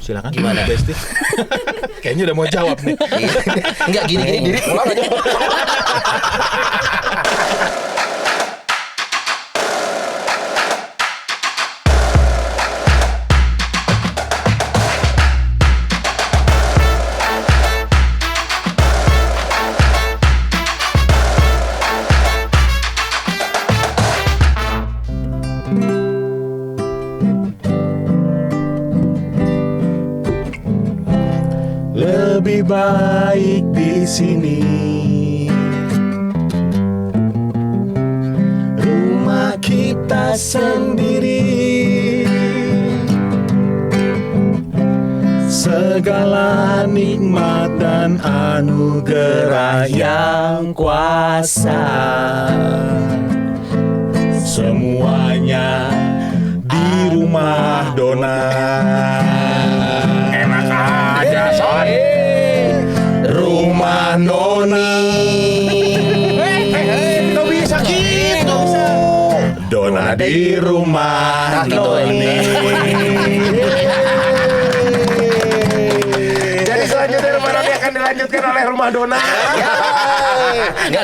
Silakan. Gimana? Besti? Kayaknya udah mau jawab nih. Enggak gini diri pulang aja. Lebih baik di sini. Rumah kita sendiri. Segala nikmat dan anugerah yang kuasa, semuanya di rumah Dona. Enak aja, Son. Rumah Noni. Kok bisa gitu? Dona di rumah Noni. Jadi selanjutnya rumah Noni akan dilanjutkan oleh rumah Dona. Enggak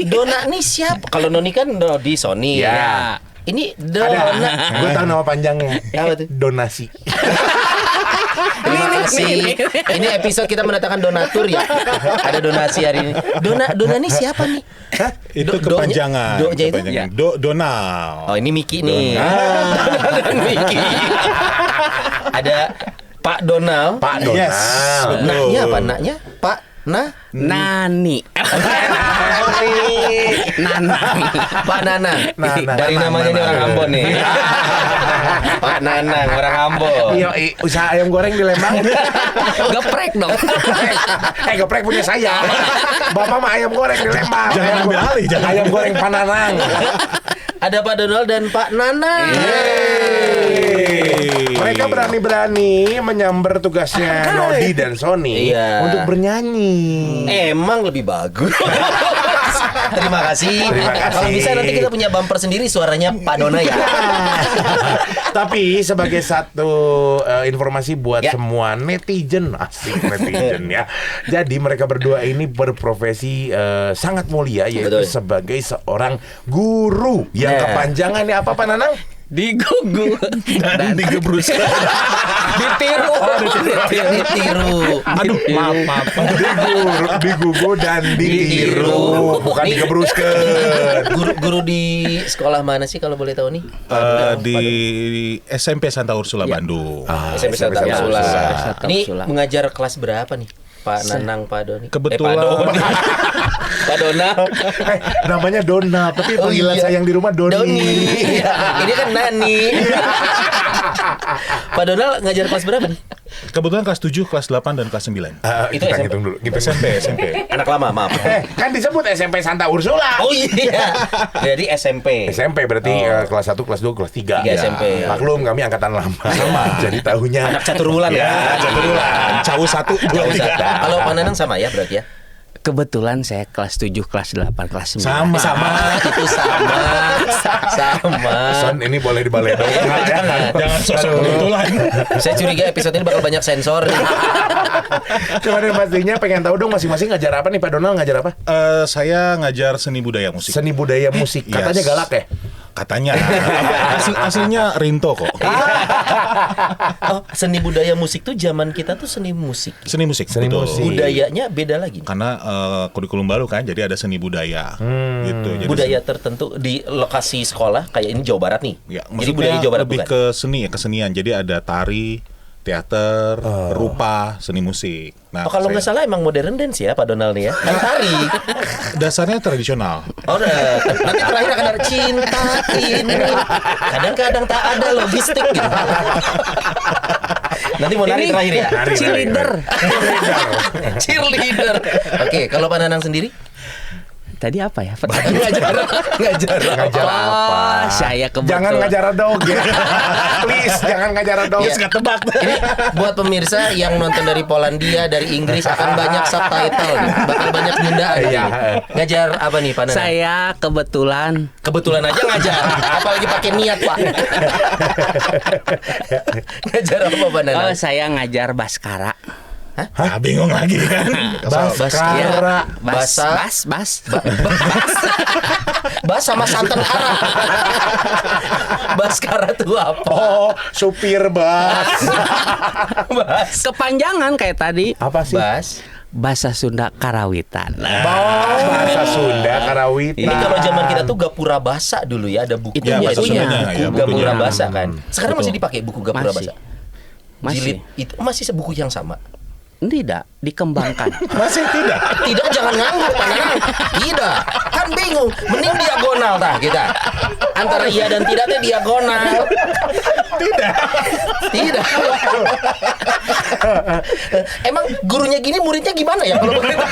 Dona nih siapa? Kalau Noni kan di Sony. Ya. Ini Dona. Gue tahu nama panjangnya. Apa tuh? Donasi. Terima kasih. Ini episode kita mendatangkan donatur ya. Ada donasi hari ini. Dona nih siapa nih? Hah? Itu kepanjangan. Do-nya itu? Kepanjangan. Donald. Oh, ini Miki nih. Miki. Ada Pak Donald. Pak Donald. Yes. Naknya apa? Naknya Pak Nani. Nanang. Pak Nanang. Dari namanya nih orang Ambon nih. Pak Nanang, orang Ambon. Iya, usaha ayam goreng di Lembang. Geprek dong. Geprek punya saya. Bapak mah ayam goreng di Lembang. Jangan ambil alih, jangan. Ayam goreng Pananang. Ada Pak Donald dan Pak Nanang. Mereka berani-berani menyambar tugasnya Nodi dan Sony untuk bernyanyi. Emang lebih bagus. Terima kasih. Kalau bisa nanti kita punya bumper sendiri suaranya Pak Dona ya. Tapi sebagai satu informasi buat semua netizen, asik netizen ya. Jadi mereka berdua ini berprofesi sangat mulia, yaitu sebagai seorang guru yang kepanjangannya apa Pak Nanang? Digugu dan digebruskan. Ditiru. Aduh, maaf. Digugu dan ditiru, bukan digebruskan. Guru di sekolah mana sih kalau boleh tahu nih? Di SMP Santa Ursula Bandung. SMP Santa Ursula. Ini mengajar kelas berapa nih? Pak Nanang, Pak Doni. Kebetulan Pak Donald. Namanya Donald, tapi panggilan sayang di rumah Doni. Ini kan Nani. Pak Donald ngajar kelas berapa nih? Kebetulan kelas 7, kelas 8 dan kelas 9. Itu kita SMP. hitung dulu. Kita SMP. Anak lama, maaf. Kan disebut SMP Santa Ursula. Oh iya. Jadi SMP. SMP berarti kelas 1, kelas 2, kelas 3. 3 SMP. Maklum kami angkatan lama. Jadi tahunya Anak catur bulan ya. catur bulan. Cawu 1, Jauh satu. Kalau Pak Nanang sama ya berarti ya? Kebetulan saya kelas 7, kelas 8, kelas 9. Sama. Itu sama. Son ini boleh dibalik dong. Jangan sosok kebetulan. Saya curiga episode ini bakal banyak sensor nih. Cuman yang pastinya pengen tahu dong masing-masing ngajar apa nih Pak Donald, ngajar apa? Saya ngajar seni budaya musik. Seni budaya musik. Katanya Yes. galak ya? Katanya. Aslinya Rinto kok. Oh, seni budaya musik tuh zaman kita tuh seni musik. Seni musik. Seni betul. musik. Budayanya beda lagi. Karena kurikulum baru kan, jadi ada seni budaya. Gitu. Jadi Budaya tertentu di lokasi sekolah kayak ini Jawa Barat nih. Ya, Jadi budaya Jawa Barat lebih bukan? ke seni ya, kesenian. Jadi ada tari, teater, rupa, seni musik. Nah, Oh, kalau nggak salah emang modern dance ya Pak Donald nih ya. Kan tari. dasarnya tradisional. Oh, udah. Nanti terakhir akan ada cinta ini. Kadang-kadang tak ada logistik gitu. Nanti mau nari terakhir ya. Cheerleader. Cheerleader. Oke, kalau Pak Nanang sendiri? Tadi apa ya? Ngajar Ngajar apa? Saya kebetulan. Jangan ngajar dog ya. Please, jangan ngajar dog. Iya. Nggak tebak. Ini buat pemirsa yang nonton dari Polandia, dari Inggris akan banyak subtitle nih. Bakal banyak penundaan Iya. nih. Ngajar apa nih Pak Nanang? Saya kebetulan Kebetulan aja ngajar. Apalagi pakai niat Pak. Ngajar apa Pak Nanang? saya ngajar Baskara. Ah, bingung lagi kan. Baskara. Bas sama santan Arab. Baskara tuh apa? Oh, supir bas. Kepanjangan kayak tadi. Apa sih? Bas. Bahasa Sunda Karawitan. Bahasa Sunda Karawitan. Ini kalau zaman kita tuh Gapura Basa dulu ya, ada bukunya. Itu bahasa Buku Sundanya, ya, Gapura bukunya. Basa kan. Sekarang masih Betul. dipakai buku Gapura Masih. Basa. Masih. Jilid itu masih sebuku yang sama. Tidak, dikembangkan. Masih tidak. Tidak, jangan nganggur Pak Nanang. Tidak, kan bingung. Mending diagonal dah kita. Antara iya dan tidaknya diagonal. Tidak. Emang gurunya gini, muridnya gimana ya kalau begitu?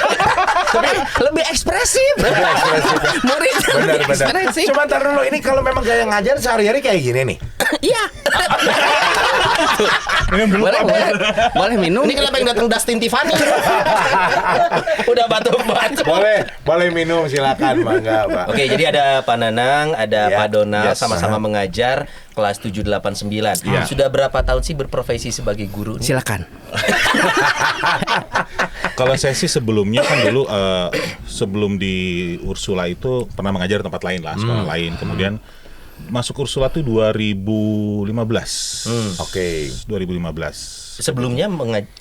Tapi lebih ekspresif. Muridnya lebih Benar-benar. ekspresif. Cuma ntar dulu, ini kalau memang gaya ngajar sehari-hari kayak gini nih. Iya. Minum dulu. Boleh, boleh. Boleh minum. Ini kenapa yang datang Dustin Tiffany? Udah batuk-batuk. Boleh minum, silakan, mangga, Pak. Oke, jadi ada Pak Nanang, ada Ya, Pak Donald, yes. sama-sama mengajar kelas 7, 8, 9. Ya. Sudah berapa tahun sih berprofesi sebagai guru? Silakan. Kalau saya sih sebelumnya kan dulu sebelum di Ursula itu pernah mengajar di tempat lain lah, sekolah lain. Kemudian masuk Ursula tuh 2015. Oke. 2015. Sebelumnya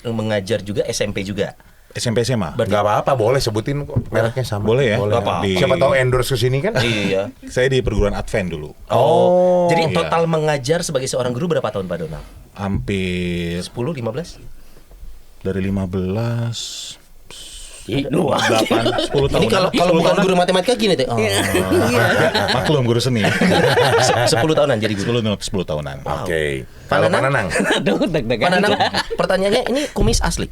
mengajar juga SMP juga. SMP SMA. Gak apa-apa, boleh sebutin kok mereknya sama. Boleh ya? Boleh. Gak apa-apa. Siapa tahu endorse ke sini kan? Iya. Saya di perguruan Advent dulu. Oh, jadi iya. total mengajar sebagai seorang guru berapa tahun Pak Donald? Hampir 10, 15? dari 15 8. 10 tahun. Ini kalau bukan guru matematika gini deh. Oh. Maklum guru seni. 10 tahunan jadi guru. 10 tahunan. Oke. Pak Kalau Pak Nanang? Nanang? Aduh, deg-degan. Pak Nanang, pertanyaannya ini kumis asli.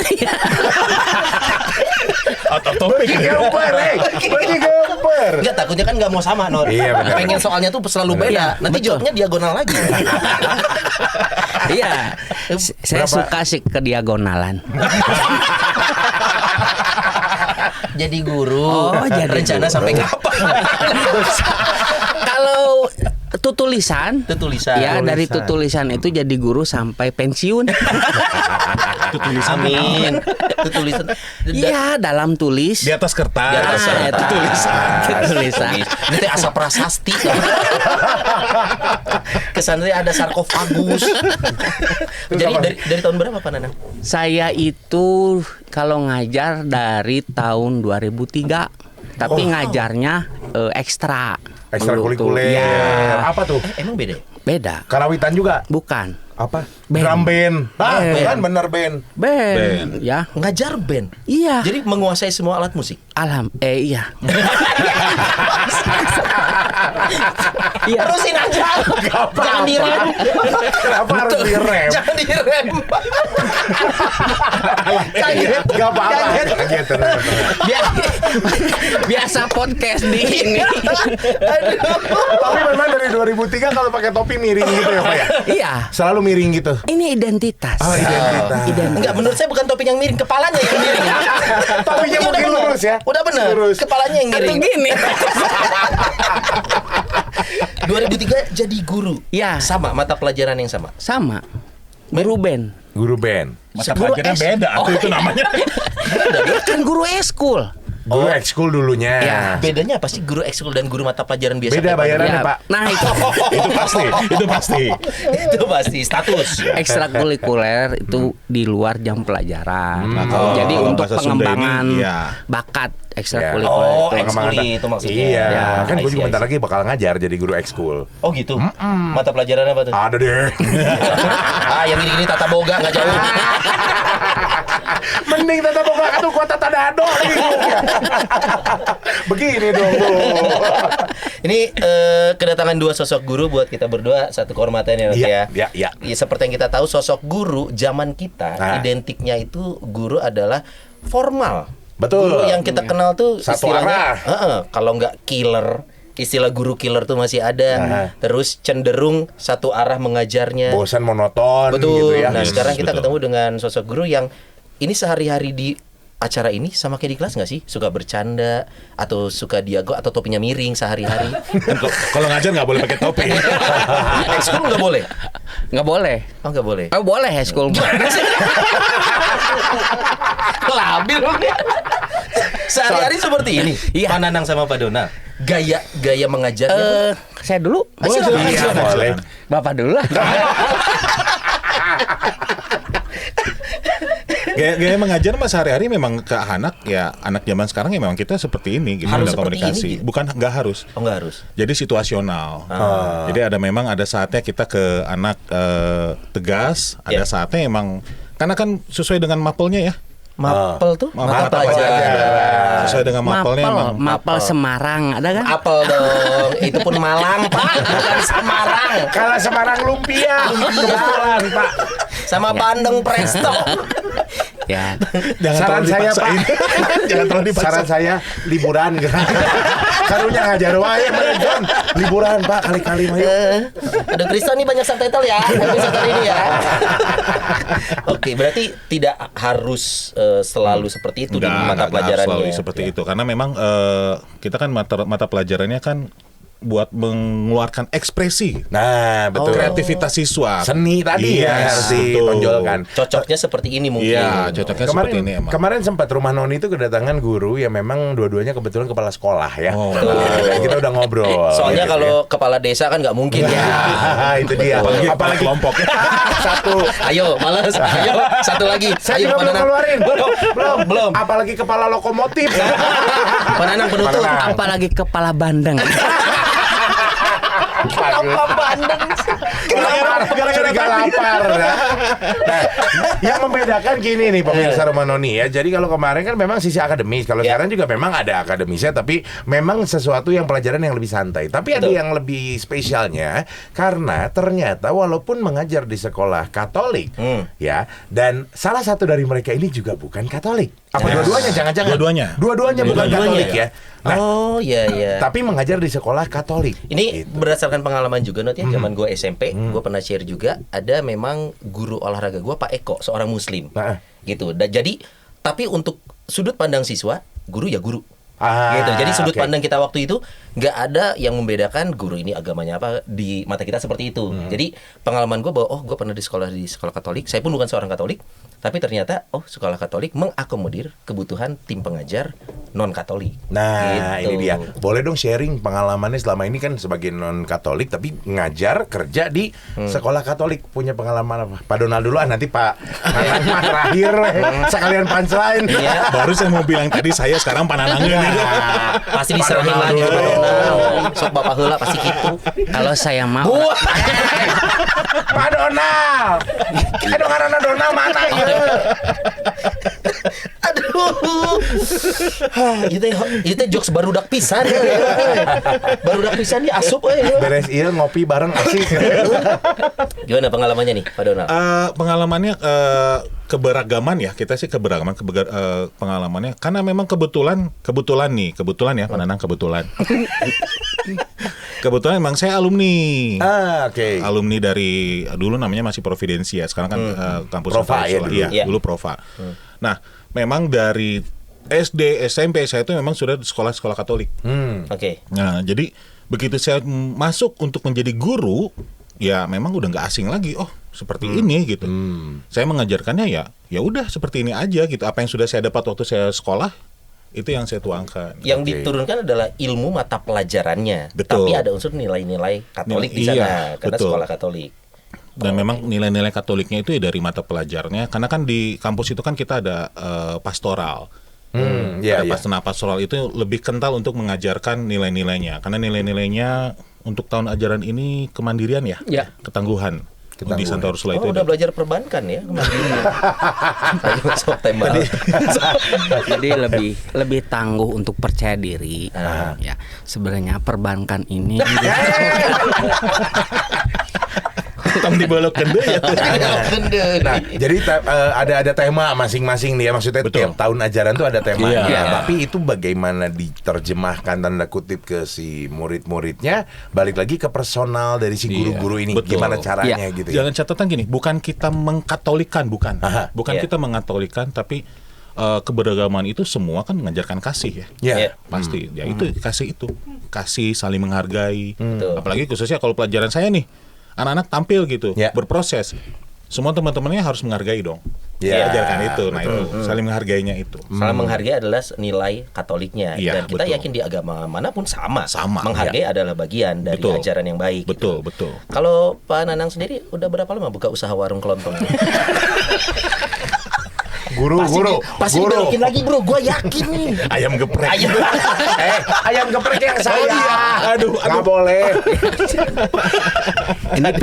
Out of topic. Gambar, bagi gambar. Enggak, takutnya kan nggak mau sama, Nor. Iya, benar. Pengen soalnya tuh selalu beda. Iya, Nanti betul. jawabnya diagonal lagi. Iya. Saya Berapa? suka sih ke diagonalan. Jadi guru. Oh, jadi rencana guru. sampai kapan? Kalau tulisan, Tulisan. ya dari tulisan itu jadi guru sampai pensiun. Amin. Itu tulisan. Iya, dalam tulis. Di atas kertas. Di atas Ah, itu tulisan. Itu tulisan. Ini teh asa prasasti. Kesannya ada sarkofagus. Jadi dari tahun berapa Pak Nanang? Saya itu kalau ngajar dari tahun 2003, tapi ngajarnya ekstra. Ekstrakurikuler. Ya, Apa tuh? Emang beda? beda. Karawitan juga? Bukan. Apa? Band. Drum band. Ah, Band. kan bener band. Band, ya. Ngajar band. Iya. Jadi menguasai semua alat musik. Iya. Iya. Terusin aja. Jangan direm. Kenapa harus direm? Jangan direm. Kaget. Gak apa-apa. Kaget. Kaget, tenang. Biasa podcast di ini. Tapi memang dari 2003 kalau pakai topi miring gitu ya Pak ya? Iya. Selalu miring gitu. Ini identitas. Oh, identitas. Enggak, menurut saya bukan topi yang miring, kepalanya yang miring. Topinya udah mungkin bener. lurus ya? Udah benar. Lurus. Kepalanya yang Atau miring. gini. 2003 jadi guru. Ya. Sama mata pelajaran yang sama. Sama. Guru band. Guru band. Mata Guru pelajaran S. beda Oh, atau itu namanya. Dia kan guru eskul. Guru ekskul dulunya. Ya. Bedanya apa sih guru ekskul dan guru mata pelajaran biasa? Beda kayak bayarannya Ya, Pak. nah itu Itu pasti, itu pasti. Itu pasti status. ekstrakurikuler itu di luar jam pelajaran. kalau Jadi untuk bahasa Sunda pengembangan ini, ya. bakat ekstrakurikuler Oh, itu. ekskul itu maksudnya. Iya. Ya, Kan gue I see, juga I bentar see. lagi bakal ngajar jadi guru ekskul. Oh gitu. Mata pelajaran apa tuh? Ada deh. Yang gini-gini tata boga nggak jauh. Mending tata boga atau gua tata dado lagi. Begini dong, Bu. Ini kedatangan dua sosok guru buat kita berdua satu kehormatan ya, Dok, Iya, ya. iya. Ya, seperti yang kita tahu sosok guru zaman kita Ah. identiknya itu guru adalah formal. Betul. Guru yang kita kenal tuh Satu istilahnya, arah. kalau nggak killer, istilah guru killer tuh masih ada. Terus cenderung satu arah mengajarnya. Bosan monoton Betul. gitu ya. Nah, sekarang kita betul. ketemu dengan sosok guru yang ini sehari-hari di acara ini sama kayak di kelas nggak sih? Suka bercanda atau suka diago atau topinya miring sehari-hari? Kalau ngajar nggak boleh pakai topi. Ekskul nggak boleh? Nggak boleh. Oh nggak boleh. Oh, boleh high school. Labil dong ya. Sehari-hari seperti ini. Iya. Pak Nanang sama Pak Donald. Gaya mengajarnya. Saya dulu. Silakan, Iya, silakan. boleh. Bapak dulu lah. Gaya mengajar mas sehari-hari memang ke anak ya, anak zaman sekarang ya memang kita seperti ini gitu, Harus dalam seperti komunikasi. ini, gitu? Bukan nggak harus. Oh nggak harus. Jadi situasional. Jadi memang ada saatnya kita ke anak tegas, ada Ya. saatnya emang karena kan sesuai dengan mapelnya ya. Mapel tuh? Mata pelajaran. Sesuai dengan mapelnya emang. Mapel Semarang ada kan? Apel dong. Itu pun Malang, Pak. Bukan Semarang. Kalau Semarang lumpia, kebetulan Pak. Sama Bandeng Presto. Ya. Jangan Saran terlalu saya dipaksain. Pak, Jangan terlalu dipaksa. saran saya liburan gitu. Karunya ngajar wae Bang John. Liburan Pak kali-kali mah yuk. Aduh Kristo nih banyak subtitle ya episode kali ini ya. Oke, berarti tidak harus selalu seperti itu di mata Nggak pelajarannya. selalu seperti itu karena memang kita kan mata pelajarannya kan buat mengeluarkan ekspresi Nah, betul. kreativitas siswa. Seni tadi ya Yes, harus betul. ditonjolkan. Cocoknya seperti ini mungkin. Iya, cocoknya seperti ini emang. Kemarin sempat rumah Noni itu kedatangan guru yang memang dua-duanya kebetulan kepala sekolah ya. Oh. Nah, dan kita udah ngobrol. Soalnya gitu kalau kepala desa kan nggak mungkin ya. itu dia. Apalagi kelompok. Satu. Ayo, males. Ayo, satu lagi. Saya Ayo, juga Pak belum Nanang. keluarin. Belum. Apalagi kepala lokomotif. Pak Nanang penutup. Pak Nanang. Apalagi kepala bandeng. Apa Bandeng? Curiga lapar. Nah, yang membedakan gini nih pemirsa Rumah Noni ya. Jadi kalau kemarin kan memang sisi akademis. Kalau Ya. sekarang juga memang ada akademisnya, tapi memang sesuatu yang pelajaran yang lebih santai. Tapi ada Betul. yang lebih spesialnya karena ternyata walaupun mengajar di sekolah Katolik, ya, dan salah satu dari mereka ini juga bukan Katolik. Apa Yes. dua-duanya? Jangan-jangan. Dua-duanya. Dua-duanya bukan Dua-duanya Katolik ya? ya. Nah, Oh, iya iya. tapi mengajar di sekolah Katolik. Ini Gitu. berdasarkan pengalaman juga Not ya, zaman gue SMP, gue pernah share juga ada memang guru olahraga gue Pak Eko, seorang muslim. Nah. Gitu. Dan jadi tapi untuk sudut pandang siswa, guru ya guru. Ah, Gitu. Jadi sudut oke. pandang kita waktu itu nggak ada yang membedakan guru ini agamanya apa di mata kita seperti itu. Jadi pengalaman gue bahwa gue pernah di sekolah Katolik, saya pun bukan seorang Katolik, tapi ternyata sekolah Katolik mengakomodir kebutuhan tim pengajar non Katolik. Nah, Gitu. ini dia. Boleh dong sharing pengalamannya selama ini kan sebagai non Katolik tapi ngajar kerja di sekolah Katolik, punya pengalaman apa? Pak Donald dulu nanti Pak Nanang terakhir sekalian punchline. Iya. Baru saya mau bilang tadi saya sekarang pananangnya. Pasti diserahin Pak lagi Donald Pak dulu. Donald. Sok bapak heula pasti gitu. Kalau saya mau. Pak Donald. Aduh karena Donald mana ya? Aduh. Itu jokes barudak pisan. Barudak pisan dia asup Beres iya ngopi bareng asik. Gimana pengalamannya nih, Pak Donald? Pengalamannya keberagaman ya, kita sih keberagaman pengalamannya karena memang kebetulan ya Pak Nanang kebetulan. Kebetulan memang saya alumni. Oke. Alumni dari dulu namanya masih Providensia, sekarang kan kampus Prova ya Ursula. dulu. Iya, Iya. dulu Prova. Nah, memang dari SD, SMP saya itu memang sudah di sekolah-sekolah Katolik. Oke. Nah, jadi begitu saya masuk untuk menjadi guru, ya memang udah nggak asing lagi. Oh, seperti ini gitu. Saya mengajarkannya ya udah seperti ini aja gitu. Apa yang sudah saya dapat waktu saya sekolah itu yang saya tuangkan. Yang Oke. diturunkan adalah ilmu mata pelajarannya. Betul. Tapi ada unsur nilai-nilai Katolik di Iya, sana karena betul. sekolah Katolik. Dan memang nilai-nilai Katoliknya itu ya dari mata pelajarnya. Karena kan di kampus itu kan kita ada pastoral. Iya, Ada iya. pastoral itu lebih kental untuk mengajarkan nilai-nilainya. Karena nilai-nilainya untuk tahun ajaran ini kemandirian ya, Ya. ketangguhan. Di Santa Ursula itu udah belajar perbankan ya kemarin. Ayo sok tembak. Jadi lebih tangguh untuk percaya diri. Ya, sebenarnya perbankan ini Tong dibolokkeun deui ya. Nah, jadi ada tema masing-masing nih ya, maksudnya Betul. tiap tahun ajaran tuh ada temanya. Iya. Tapi itu bagaimana diterjemahkan tanda kutip ke si murid-muridnya, balik lagi ke personal dari si guru-guru ini, betul. gimana caranya Iya. gitu ya. Jangan catatan gini, bukan kita mengkatolikan, bukan. Aha. Bukan Iya. kita mengkatolikan, tapi keberagaman itu semua kan mengajarkan kasih ya. Ya. Iya. Pasti. Ya itu kasih itu. Kasih, saling menghargai. Betul. Apalagi khususnya kalau pelajaran saya nih, anak-anak tampil gitu, Ya. berproses. Semua teman-temannya harus menghargai dong. Ya, Ajarkan itu. Nah, betul. itu saling menghargainya itu. Saling menghargai adalah nilai Katoliknya, Iya, dan kita betul. yakin di agama manapun sama. Sama, Menghargai adalah bagian dari Betul. ajaran yang baik. Betul, gitu. betul. Kalau Pak Nanang sendiri udah berapa lama buka usaha warung kelontong? Guru. Pasti dibalikin lagi bro, gue yakin nih. Ayam geprek. Ayam geprek yang saya. iya. Aduh. Nggak boleh.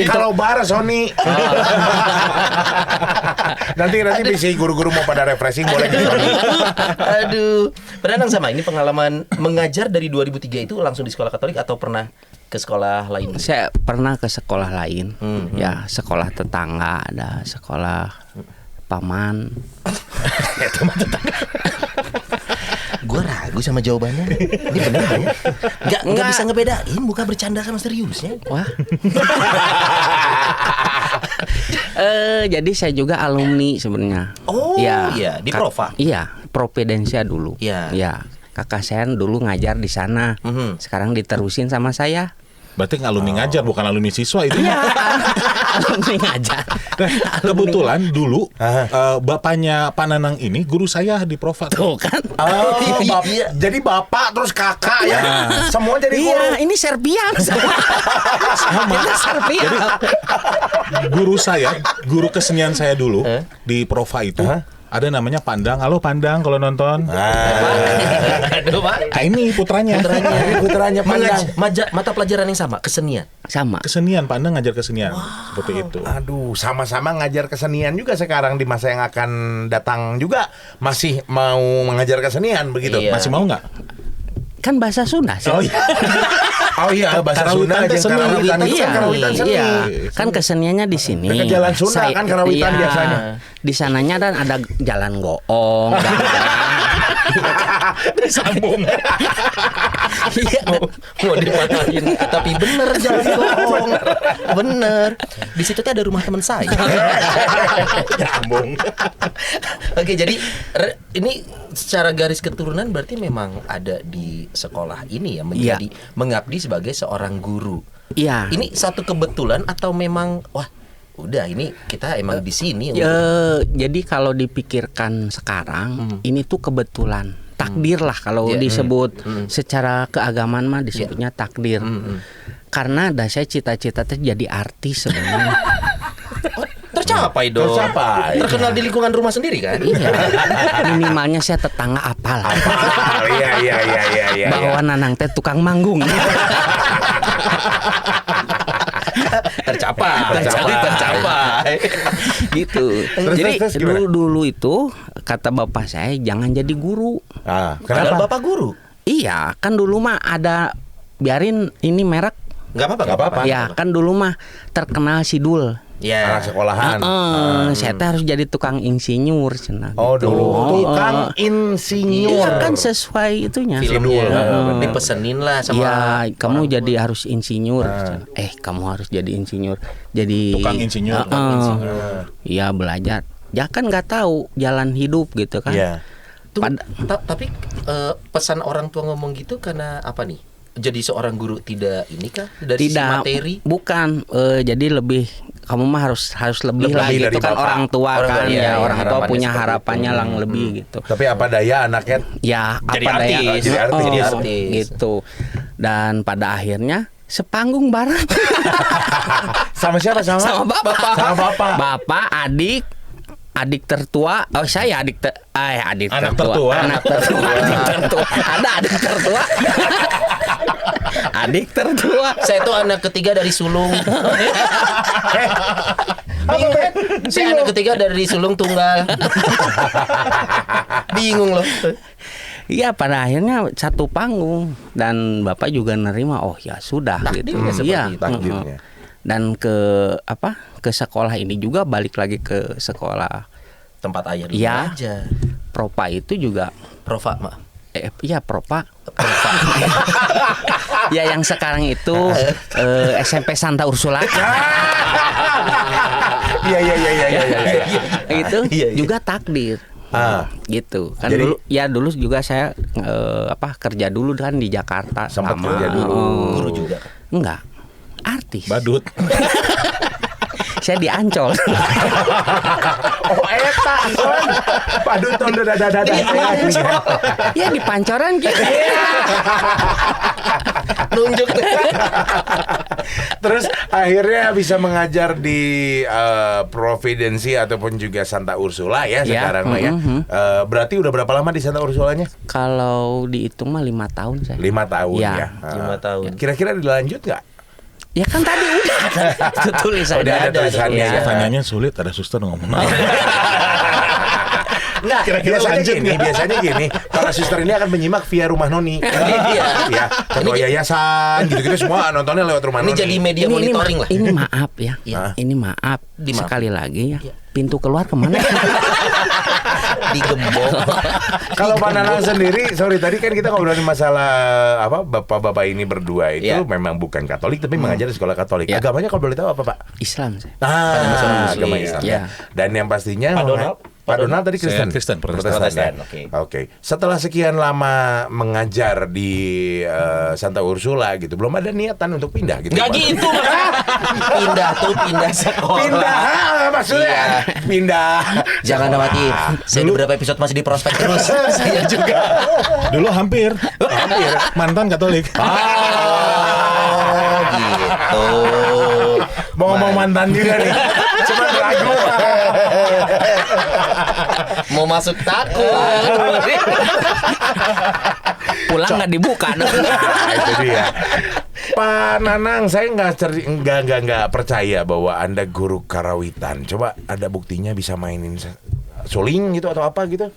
Kalau bar Sony. nanti bisa guru-guru mau pada refreshing boleh ke Sony. Aduh, Nanang sama ini pengalaman mengajar dari 2003 itu langsung di sekolah Katolik atau pernah ke sekolah lain? Saya pernah ke sekolah lain, ya sekolah tetangga, ada sekolah paman. Gue ragu sama jawabannya. Ini benar ya? Nggak bisa ngebedain muka bercanda sama seriusnya. Wah. Jadi saya juga alumni sebenarnya. Oh, iya, di Prova. Iya, Providensia dulu. Iya. Ya, kakak saya dulu ngajar di sana. Sekarang diterusin sama saya. Berarti alumni ngajar, bukan alumni siswa itu. Iya, alumni ngajar. Nah, kebetulan dulu bapaknya Pak Nanang ini guru saya di Prova. Tuh kan. Oh, jadi bapak terus kakak ya. Semua jadi guru. Iya, ini Serbian. Kita Serbian. Guru saya, guru kesenian saya dulu di Prova itu ada namanya Pandang. Halo Pandang kalau nonton. Aduh, Pak. Nah, ini putranya. Putranya Pandang. Mata pelajaran yang sama, kesenian. Sama. Kesenian, Pandang ngajar kesenian. Seperti itu. Aduh, sama-sama ngajar kesenian juga sekarang di masa yang akan datang juga masih mau mengajar kesenian begitu. Iya. Masih mau nggak? Kan bahasa Sunda sih. Oh iya. Oh iya, bahasa Sunda Karawitan aja seni. karawitan itu kan karawitan seni. Iya, kan keseniannya di sini. Dekat Jalan Sunda kan karawitan iya, biasanya. Di sananya dan ada jalan goong. Disambung. Iya. Mau dimarahin, tapi bener jalan bohong. Bener. Di situ tuh ada rumah teman saya. Nyambung. Oke, jadi ini secara garis keturunan berarti memang ada di sekolah ini ya, menjadi mengabdi sebagai seorang guru. Iya. Ini satu kebetulan atau memang wah udah ini kita emang di sini untuk Jadi kalau dipikirkan sekarang ini tuh kebetulan. Takdir lah kalau disebut secara keagamaan mah disebutnya takdir. Karena ada saya cita-cita jadi artis sebenarnya. tercapai dong. Tercapai. Terkenal di lingkungan rumah sendiri kan? Iya. Minimalnya saya tetangga apal. Iya. Bahwa Nanang teh tukang manggung. tercapai. Gitu. Jadi terus gimana? dulu itu kata bapak saya jangan jadi guru. Ah, Padahal kenapa? bapak guru. Iya, kan dulu mah ada biarin ini merek. Nggak apa-apa. Nggak apa-apa. Ya, kan dulu mah terkenal Sidul. Ya. Anak sekolahan. Saya teh harus jadi tukang insinyur cenah. Oh, gitu. dulu tukang insinyur. Iya, kan sesuai itunya. Filmnya Sidul. dipesenin lah sama Iya, kamu orang jadi tua. harus insinyur. Kamu harus jadi insinyur. Jadi Tukang insinyur. Iya, belajar. Ya kan nggak tahu jalan hidup gitu kan. Iya. Tuh, tapi pesan orang tua ngomong gitu karena apa nih? Jadi seorang guru tidak ini kah dari sisi Tidak, materi? bukan. Jadi lebih kamu mah harus lebih lah Lebih gitu dari kan bapak. orang tua Orang kan tua, ya, iya, orang tua harapannya punya seperti harapannya itu. lang lebih gitu. Tapi apa daya anaknya Ya Jadi apa daya artis. Jadi artis. Jadi artis. gitu. Dan pada akhirnya sepanggung bareng sama siapa sama? sama bapak. Sama bapak. Bapak, adik tertua. Oh, saya adik Anak tertua. tertua. Anak tertua. Adik tertua. Ada adik tertua. Adik tertua. Saya tuh anak ketiga dari sulung. Bingung kan? Saya anak ketiga dari sulung tunggal. Bingung loh. Iya, pada akhirnya satu panggung dan bapak juga nerima. Oh ya sudah Takdirnya gitu. seperti Iya. itu. Takdirnya. Dan ke sekolah ini juga balik lagi ke sekolah Tempat ayah dulu Iya. aja. Propa itu juga Profa, Mak. ya Propa. Ya yang sekarang itu SMP Santa Ursula. Iya. Itu Iya. juga takdir. Gitu kan. Jadi- dulu juga saya kerja dulu kan di Jakarta. Sempat lama. kerja dulu. Guru juga. Enggak, artis. Badut. Saya di Ancol. Oh eta son. Padut ton dada. Ya di Pancoran gitu. Nunjuk. Terus akhirnya bisa mengajar di Providensi ataupun juga Santa Ursula ya Ya, sekarang mah ya. Berarti udah berapa lama di Santa Ursulanya? Kalau dihitung mah 5 tahun saya. 5 tahun Ya. ya. 5 tahun. Kira-kira dilanjut nggak? Ya kan tadi udah itu tulisannya. Udah ada tulisannya Ya. ya. Pertanyaannya sulit, ada suster ngomong. Nggak, Kira-kira lanjut biasanya gini, para suster ini akan menyimak via rumah Noni. Iya. Ya, ketua yayasan gitu-gitu semua nontonnya lewat rumah Ini Noni. jadi media monitoring lah. Ini maaf ya. Iya. Ini maaf. Dimaaf. Sekali lagi ya. Pintu keluar kemana? Digembok. Kalau Pak Nanang sendiri, sorry tadi kan kita ngobrolin masalah bapak-bapak ini berdua itu Iya. memang bukan Katolik tapi mengajar di sekolah Katolik. Iya. Agamanya kalau boleh tahu apa Pak? Islam saya. Muslim. Agama Islam. Iya. Dan yang pastinya Pak Donald? Pak Donald tadi Saya Kristen. Kristen, Protestan. Protestan, ya? oke. Oke. Setelah sekian lama mengajar di Santa Ursula gitu, belum ada niatan untuk pindah gitu. Nggak Pak? gitu, Mak. Pindah sekolah. Pindah maksudnya. Iya. Pindah. Jangan khawatir. Saya di beberapa episode masih di prospek terus. Saya juga. Dulu hampir mantan Katolik. Oh, gitu. Mau ngomong mantan juga nih. Cuma ragu. Mau masuk takut. Pulang nggak dibuka. Nah, itu dia. Pak Nanang, saya nggak percaya bahwa Anda guru karawitan. Coba ada buktinya bisa mainin suling gitu atau apa gitu?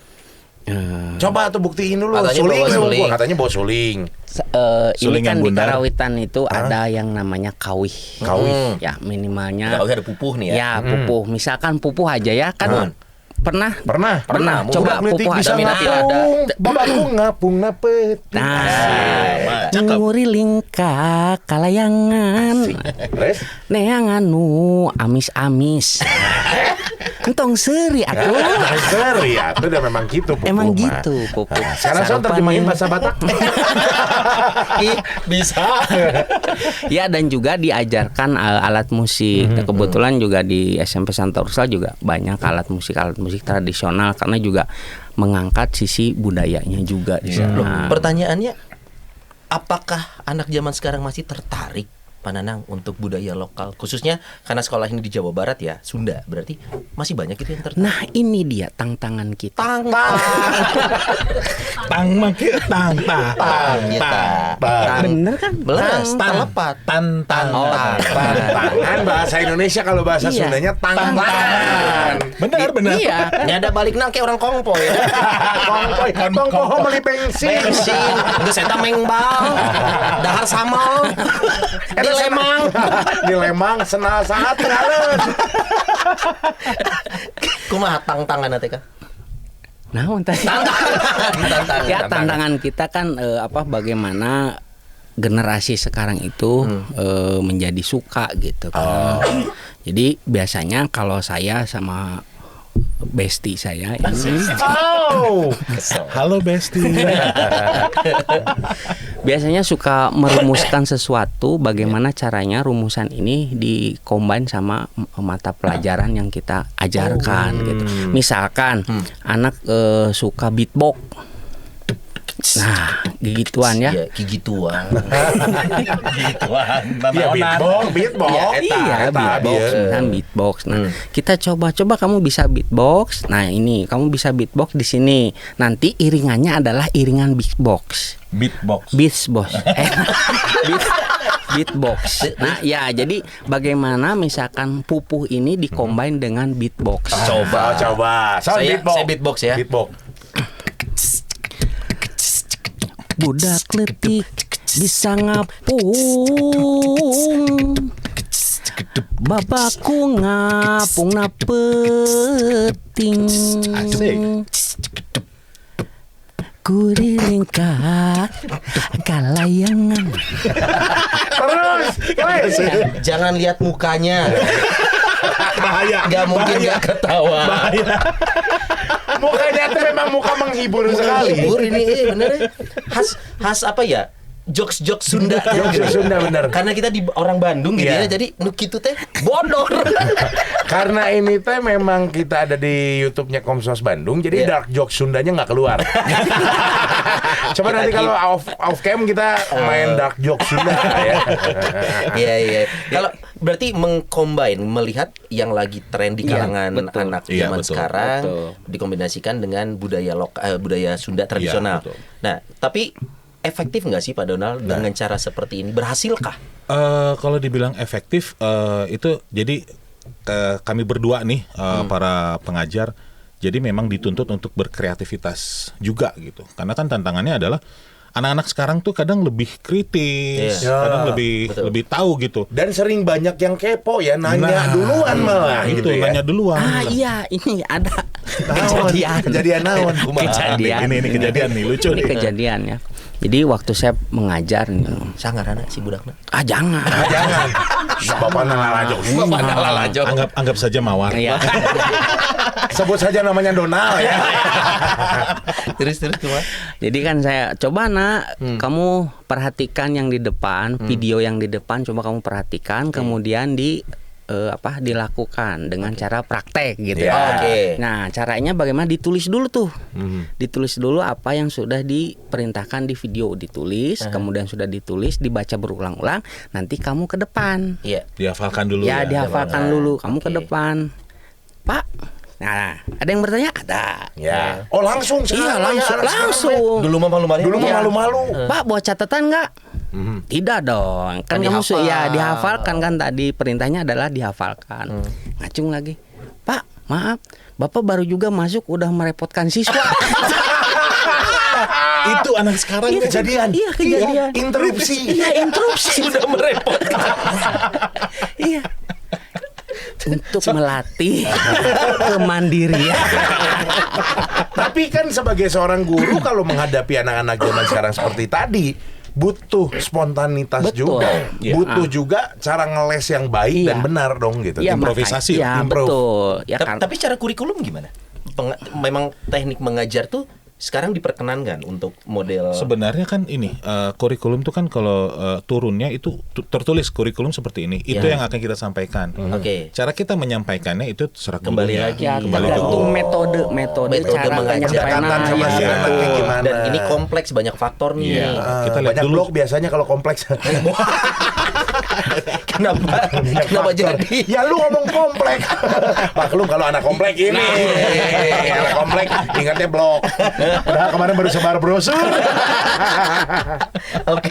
Coba tuh buktiin dulu. Katanya Suling, bawa suling. katanya bawa suling. Ini Suling kan yang di bundar. karawitan itu ada yang namanya kawih. Kawih. Ya minimalnya. Kau ada pupuh nih ya. Ya pupuh. Misalkan pupuh aja ya kan. Pernah. Pernah. Coba Budak pupuh bisa ada minat ngapung. Bapakku ngapung napet. Nah, Cakep. nguri lingka kalayangan. Terus? Neangan nu amis-amis. Entong seri atuh. Seri ya, itu udah memang gitu. Pupu, Emang mah. gitu pupuh. Nah, sekarang saya terjemahin bahasa Batak. Ih, bisa. Ya dan juga diajarkan alat musik. Nah, kebetulan juga di SMP Santa Ursula juga banyak alat musik tradisional karena juga mengangkat sisi budayanya juga di Loh, sana. pertanyaannya, apakah anak zaman sekarang masih tertarik, Pak Nanang, untuk budaya lokal, khususnya karena sekolah ini di Jawa Barat ya, Sunda, berarti masih banyak itu yang tertarik. Nah ini dia tantangan kita. Tang maki tang ta. Bener kan? Belas, telepat. Tantangan. Tangan bahasa Indonesia, kalau bahasa Iya. Sundanya tangan. Benar. Iya. Ini ada balik nang kayak orang kongpo ya. Kongkoy, kongkoh meli bensin. Bensin, nggak saya mengbang, dahar sama, di Lemang. Di Lemang senal sangat ngalen. Kumaha tangan teh Kak? Nah, Tantangan. ya tantangan kita kan bagaimana generasi sekarang itu menjadi suka gitu kan. Jadi biasanya kalau saya sama bestie saya ini Oh. Halo Besti. biasanya suka merumuskan sesuatu, bagaimana caranya rumusan ini dikombin sama mata pelajaran yang kita ajarkan gitu. Misalkan anak suka beatbox. Nah, gituan ya. Iya, gituan. Iya, beatbox. Iya, beatbox, kan beatbox. Nah, kita coba kamu bisa beatbox. Nah, ini kamu bisa beatbox di sini. Nanti iringannya adalah iringan beatbox. Beatbox. Beatbox. Nah, ya jadi bagaimana misalkan pupuh ini dikombin dengan beatbox. Coba. Sound Saya beatbox ya. Beatbox. Budak letik bisa ngapung Bapakku ngapung na peting. Kurilingkat kalayangan. Terus, Jangan lihat mukanya. Bahaya. Gak mungkin Bahaya. gak ketawa. Bahaya. mukanya tuh memang muka menghibur sekali. Menghibur ini bener. Khas apa ya? Jokes Sunda. Jokes Sunda bener. Karena kita di orang Bandung gitu Iya. ya. Jadi nu kitu teh bodor. Karena ini teh memang kita ada di YouTube-nya Komsos Bandung, jadi Iya. dark jokes Sundanya nggak keluar. Coba nanti kalau off cam kita main dark jokes Sunda ya. Iya. Kalau berarti mengcombine melihat yang lagi tren di Iya, kalangan betul. anak Iya, zaman betul. sekarang Betul. dikombinasikan dengan budaya Sunda tradisional. betul. Nah, tapi efektif nggak sih Pak Donald dengan cara seperti ini? Berhasilkah? Kalau dibilang efektif itu jadi kami berdua nih para pengajar jadi memang dituntut untuk berkreativitas juga gitu. Karena kan tantangannya adalah anak-anak sekarang tuh kadang lebih kritis, Iya. kadang Betul. lebih tahu gitu. Dan sering banyak yang kepo ya, nanya Nah, duluan malah itu gitu ya. nanya duluan. Iya, ini ada Naon, kejadian naon. Kejadian. Ini kejadian nih lucu Ini nih. kejadian ya. Jadi waktu saya mengajar nih, Sangarana si budakna. jangan. Jangan. Bapak nalalajo. Anggap saja mawar. Iya. Sebut saja namanya Donald ya. Terus cuma. Jadi kan saya coba kamu perhatikan yang di depan, video yang di depan coba kamu perhatikan, kemudian dilakukan dengan cara praktek gitu Ya. ya. Oke. Nah, caranya bagaimana ditulis dulu tuh. Ditulis dulu apa yang sudah diperintahkan di video, ditulis, kemudian sudah ditulis, dibaca berulang-ulang, nanti kamu ke depan. Iya. Dihafalkan dulu Ya, ya. dihafalkan dulu, kamu ke Oke. depan. Pak. Nah, ada yang bertanya? Ada. Ya. Oh langsung Iya, sekarang ya, langsung. Dulu mah malu-malu. Dulu mah Iya. malu-malu. Pak, buat catatan nggak? Tidak dong. Kan kamu dihafal. dihafalkan kan tadi perintahnya adalah dihafalkan. Ngacung lagi. Pak, maaf. Bapak baru juga masuk udah merepotkan siswa. Itu anak sekarang Iya, kejadian. Iya, kejadian. Interupsi. Iya, interupsi. Sudah merepotkan. Iya. Untuk melatih kemandirian. Tapi kan sebagai seorang guru kalau menghadapi anak-anak zaman sekarang seperti tadi butuh spontanitas Betul. juga, Iya. butuh juga cara ngeles yang baik Iya. dan benar dong gitu. Iya, Improvisasi. Ya, Improv. betul. Ya Ta- kan. Tapi cara kurikulum gimana? Memang teknik mengajar tuh sekarang diperkenankan untuk model Sebenarnya kan ini kurikulum tuh kan kalau turunnya itu tertulis kurikulum seperti ini. Itu Ya. yang akan kita sampaikan. Oke. Cara kita menyampaikannya itu terserah Kembali gurunya. lagi. Ya, Kembali ke tergantung guru. metode Metode cara mengajar. penyampaian. Pendekatan sama si Ya, anaknya betul. gimana. Dan ini kompleks, banyak faktor nih. Iya. Kita lihat banyak dulu. blok biasanya kalau kompleks. Kenapa jadi? Ya lu ngomong komplek. Maklum kalau anak komplek ini. Anak komplek ingatnya blok. Padahal kemarin baru sebar brosur. Oke.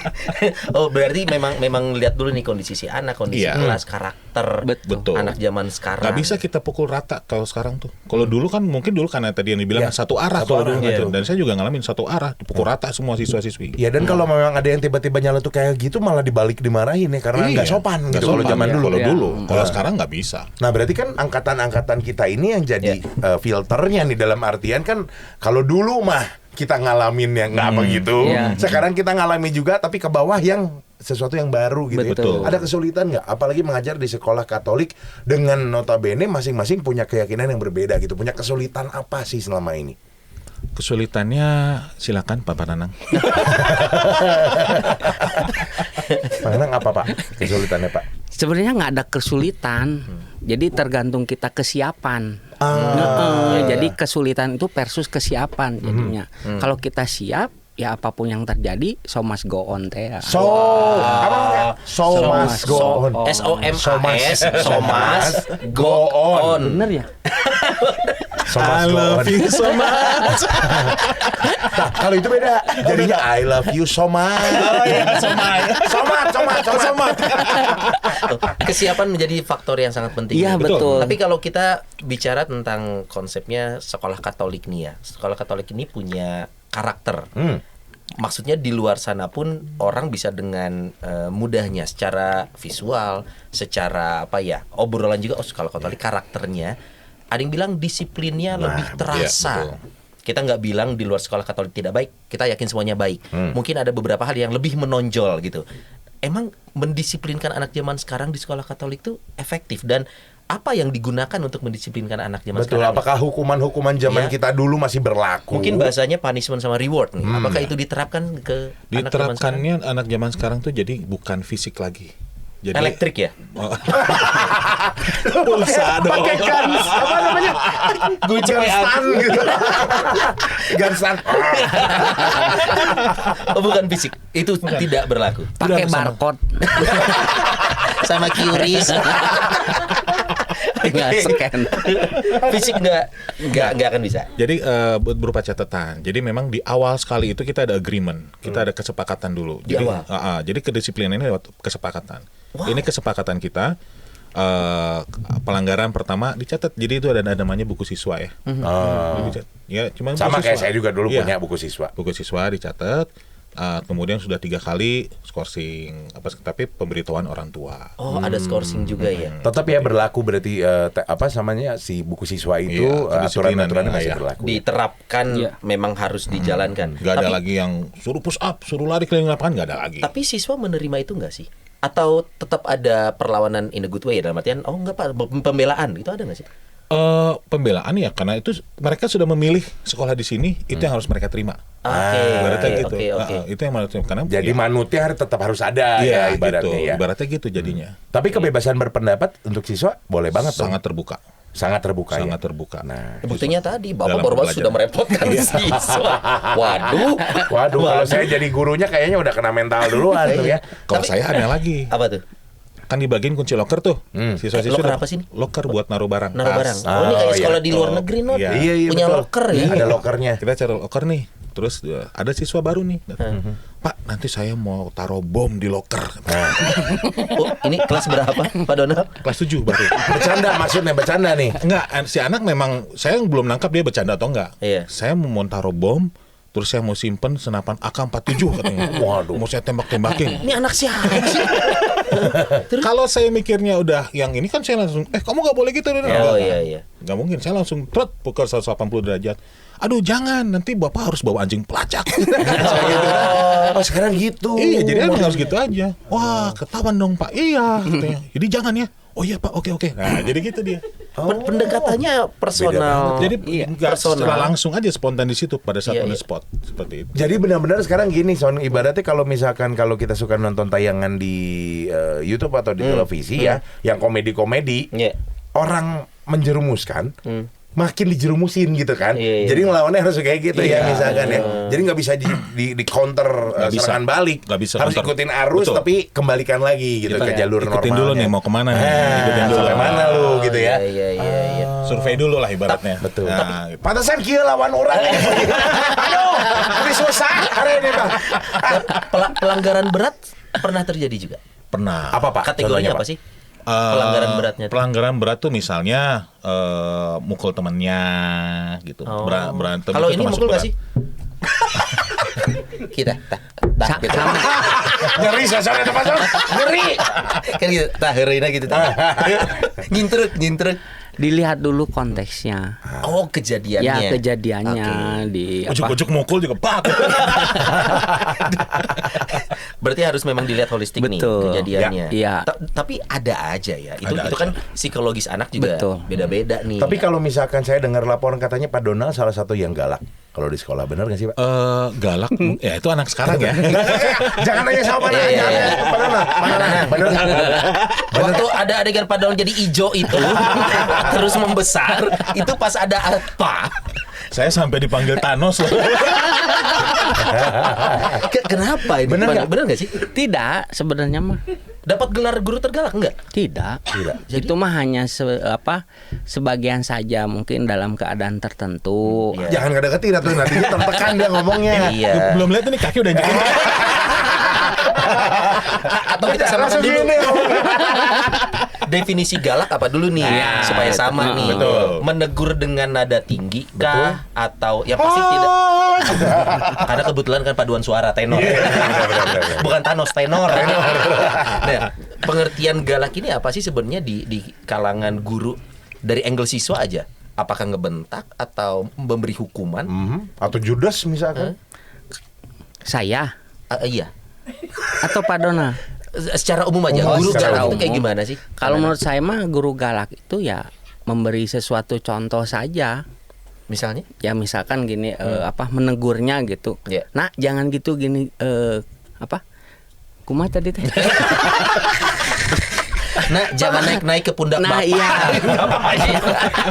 Oh, berarti memang lihat dulu nih kondisi si anak, kondisi Iya. kelas, karakter Betul. anak zaman sekarang. Nggak bisa kita pukul rata kalau sekarang tuh. Kalau dulu kan mungkin dulu karena tadi yang dibilang Iya. satu arah Satu kalau arah, dulu iya. ngajar. Dan saya juga ngalamin satu arah dipukul rata semua siswa-siswi. Ya dan kalau memang ada yang tiba-tiba nyeletuk kayak gitu malah dibalik dimarahin ya karena nggak sopan Nggak gitu kalau sopan, zaman ya. dulu. Kalau Ya. dulu, kalau sekarang nggak bisa. Nah berarti kan angkatan-angkatan kita ini yang jadi filternya nih dalam artian kan kalau dulu mah kita ngalamin yang nggak begitu, Iya. sekarang kita ngalami juga tapi ke bawah yang sesuatu yang baru gitu. Betul. Ada kesulitan nggak? Apalagi mengajar di sekolah Katolik dengan notabene masing-masing punya keyakinan yang berbeda gitu. Punya kesulitan apa sih selama ini? Kesulitannya silakan Pak Pananang. Pak Nanang apa Pak? Kesulitannya Pak? Sebenarnya nggak ada kesulitan. Jadi tergantung kita kesiapan. Jadi kesulitan itu versus kesiapan jadinya. Kalau kita siap, ya apapun yang terjadi, so must go on teh. So must go on. SOMAS, Somas, go on. Bener ya? So must I go love on. you so much. Nah, kalau itu beda. Jadinya I love you so much. Oh iya, Somat. Kesiapan menjadi faktor yang sangat penting. Iya, Betul. betul. Tapi kalau kita bicara tentang konsepnya sekolah Katolik nih ya, sekolah Katolik ini punya karakter. maksudnya di luar sana pun orang bisa dengan mudahnya secara visual, secara obrolan juga. Sekolah Katolik karakternya, ada yang bilang disiplinnya lebih terasa. Kita nggak bilang di luar sekolah Katolik tidak baik, kita yakin semuanya baik. Mungkin ada beberapa hal yang lebih menonjol gitu. Emang mendisiplinkan anak zaman sekarang di sekolah Katolik itu efektif, dan apa yang digunakan untuk mendisiplinkan anak zaman sekarang? Apakah hukuman-hukuman zaman kita dulu masih berlaku? Mungkin bahasanya punishment sama reward nih. Apakah itu diterapkan ke anak zaman sekarang? Diterapkannya anak zaman sekarang tuh jadi bukan fisik lagi. Jadi elektrik ya? Pulsa dong. Pakai guns, apa namanya? Guncan gitu. Gunsan. Bukan fisik. Itu tidak berlaku. Pakai barcode. Sama QRIS. Tinggal scan. Fisik nggak akan bisa. Jadi berupa catatan. Jadi memang di awal sekali itu kita ada agreement, kita ada kesepakatan dulu. Di Jadi, awal? Jadi kedisiplinan ini lewat kesepakatan. Wow. Ini kesepakatan kita. Pelanggaran pertama dicatat. Jadi itu ada namanya buku siswa ya. Ya, cuman Sama kayak siswa. saya juga dulu Iya. punya buku siswa. Buku siswa dicatat. Kemudian sudah 3 kali skorsing, tapi pemberitahuan orang tua. Oh, ada skorsing juga ya. Tetap ya berlaku berarti si buku siswa itu Iya, aturan-aturannya kedisiplinan, masih iya. berlaku. Diterapkan, memang harus dijalankan. Nggak ada lagi yang suruh push up, suruh lari keliling lapangan, nggak ada lagi. Tapi siswa menerima itu nggak sih? Atau tetap ada perlawanan in a good way, dalam artian enggak Pak, pembelaan itu ada nggak sih? Pembelaan ya, karena itu mereka sudah memilih sekolah di sini, itu yang harus mereka terima. Ibaratnya gitu. Itu yang harus karena Jadi manutnya tetap harus ada iya, ya ibaratnya gitu. ya. Ibaratnya gitu jadinya. Tapi kebebasan berpendapat untuk siswa boleh banget dong. Sangat terbuka. Sangat terbuka ya. Sangat terbuka. Nah, Buktinya tadi Bapak Dalam baru pembelajaran. sudah merepotkan siswa. Waduh. waduh kalau saya jadi gurunya kayaknya udah kena mental duluan tuh ya. Kalau saya ada lagi. Apa tuh? Kan dibagiin kunci locker tuh. Siswa-siswa Locker apa sih ini? Locker buat naruh barang. Naruh Tas. barang. Oh, ini kayak sekolah di luar negeri, Not. Iya. Iya, Punya betul. locker ya. Ada lokernya. Kita cari locker nih. Terus ada siswa baru nih. Pak, nanti saya mau taruh bom di locker. Oh, ini kelas berapa, Pak Donald? Kelas 7 baru. Bercanda maksudnya bercanda nih. Enggak, si anak memang saya belum nangkap dia bercanda atau enggak. Iya. Saya mau taruh bom, terus saya mau simpen senapan AK-47 katanya. Waduh, mau saya tembak-tembakin. Ini anak siapa sih? Kalau saya mikirnya udah yang ini kan saya langsung, kamu nggak boleh gitu. Oh iya. Nggak mungkin, saya langsung pukul 180 derajat. Aduh jangan, nanti bapak harus bawa anjing pelacak. Oh sekarang gitu. Iya, jadi emang harus gitu aja. Wah, ketahuan dong pak. Iya, katanya. Jadi jangan ya. Oh iya pak, oke. Nah, jadi gitu dia. Pendekatannya personal. Jadi nggak personal. secara langsung aja spontan di situ pada saat Iya, on the iya. spot seperti itu. Jadi benar-benar sekarang gini Son, ibaratnya kalau misalkan kalau kita suka nonton tayangan di YouTube atau di televisi ya, yang komedi-komedi, Iya. orang menjerumuskan, makin dijerumusin gitu kan. Iya, iya. Jadi ngelawannya harus kayak gitu ya misalkan ya. Jadi nggak bisa di counter Nggak bisa. serangan balik. Nggak bisa harus counter. ikutin arus Betul. tapi kembalikan lagi gitu ke jalur normalnya. Ikutin dulu nih mau kemana nih. Ikutin dulu. Sampai mana lu gitu ya. Iya. Survei dulu lah ibaratnya. Betul. Nah, gitu. Pantesan kieu lawan orang. Aduh, ini susah hari ini Bang. Pelanggaran berat pernah terjadi juga. Pernah. Apa Pak? Kategorinya Contohnya, apa sih? Pelanggaran beratnya tuh. Pelanggaran berat tuh misalnya mukul temannya gitu. Oh. Berantem Kalau itu ini termasuk mukul nggak berat. sih? Kita gitu. Sama. Ngeri suasana tempat Son. Ngeri. Kan gitu, heureuina gitu. Nyintruk. Dilihat dulu konteksnya. Oh, kejadiannya. Ya kejadiannya di apa? Ujuk-ujuk mukul juga pak. Berarti harus memang dilihat holistik nih Betul. kejadiannya. Ya. Tapi ada aja ya. Itu Ada itu aja. kan psikologis anak juga Betul. beda-beda nih. Tapi kalau misalkan saya dengar laporan katanya Pak Donald salah satu yang galak kalau di sekolah, benar nggak sih Pak? Galak, ya itu anak sekarang ya. Jangan nanya sama Pak Donald, Iya, iya. Pak Donald. Benar nggak? Waktu ada adegan Pak Donald jadi ijo itu terus membesar, itu pas ada apa? Saya sampai dipanggil Thanos loh. Kenapa ini? Bener nggak? Bener nggak sih? Tidak, sebenarnya mah Dapat gelar guru tergalak enggak? tidak. Itu mah hanya sebagian saja mungkin dalam keadaan tertentu. Iya. Jangan deketin atau nanti dia tertekan dia ngomongnya. Iya. Belum lihat ini kaki udah injekin. Atau kita samakan Langsung dulu. gini. Definisi galak apa dulu nih supaya sama nih. Betul. Menegur dengan nada tinggi kah atau yang pasti tidak? Karena kebetulan kan paduan suara tenor. Bukan Thanos, tenor. Nah, pengertian galak ini apa sih sebenarnya di kalangan guru dari angle siswa aja? Apakah ngebentak atau memberi hukuman? Atau Judas misalkan. Saya Iya. atau Pak Dona. Secara umum aja, Oh, guru secara galak itu umum. kayak gimana sih? Kalau menurut saya mah guru galak itu ya memberi sesuatu contoh saja. Misalnya? Ya misalkan gini menegurnya gitu. Ya. Nah, jangan gitu gini kumaha tadi teh? Nah, jangan naik-naik ke pundak Nah, bapak. iya.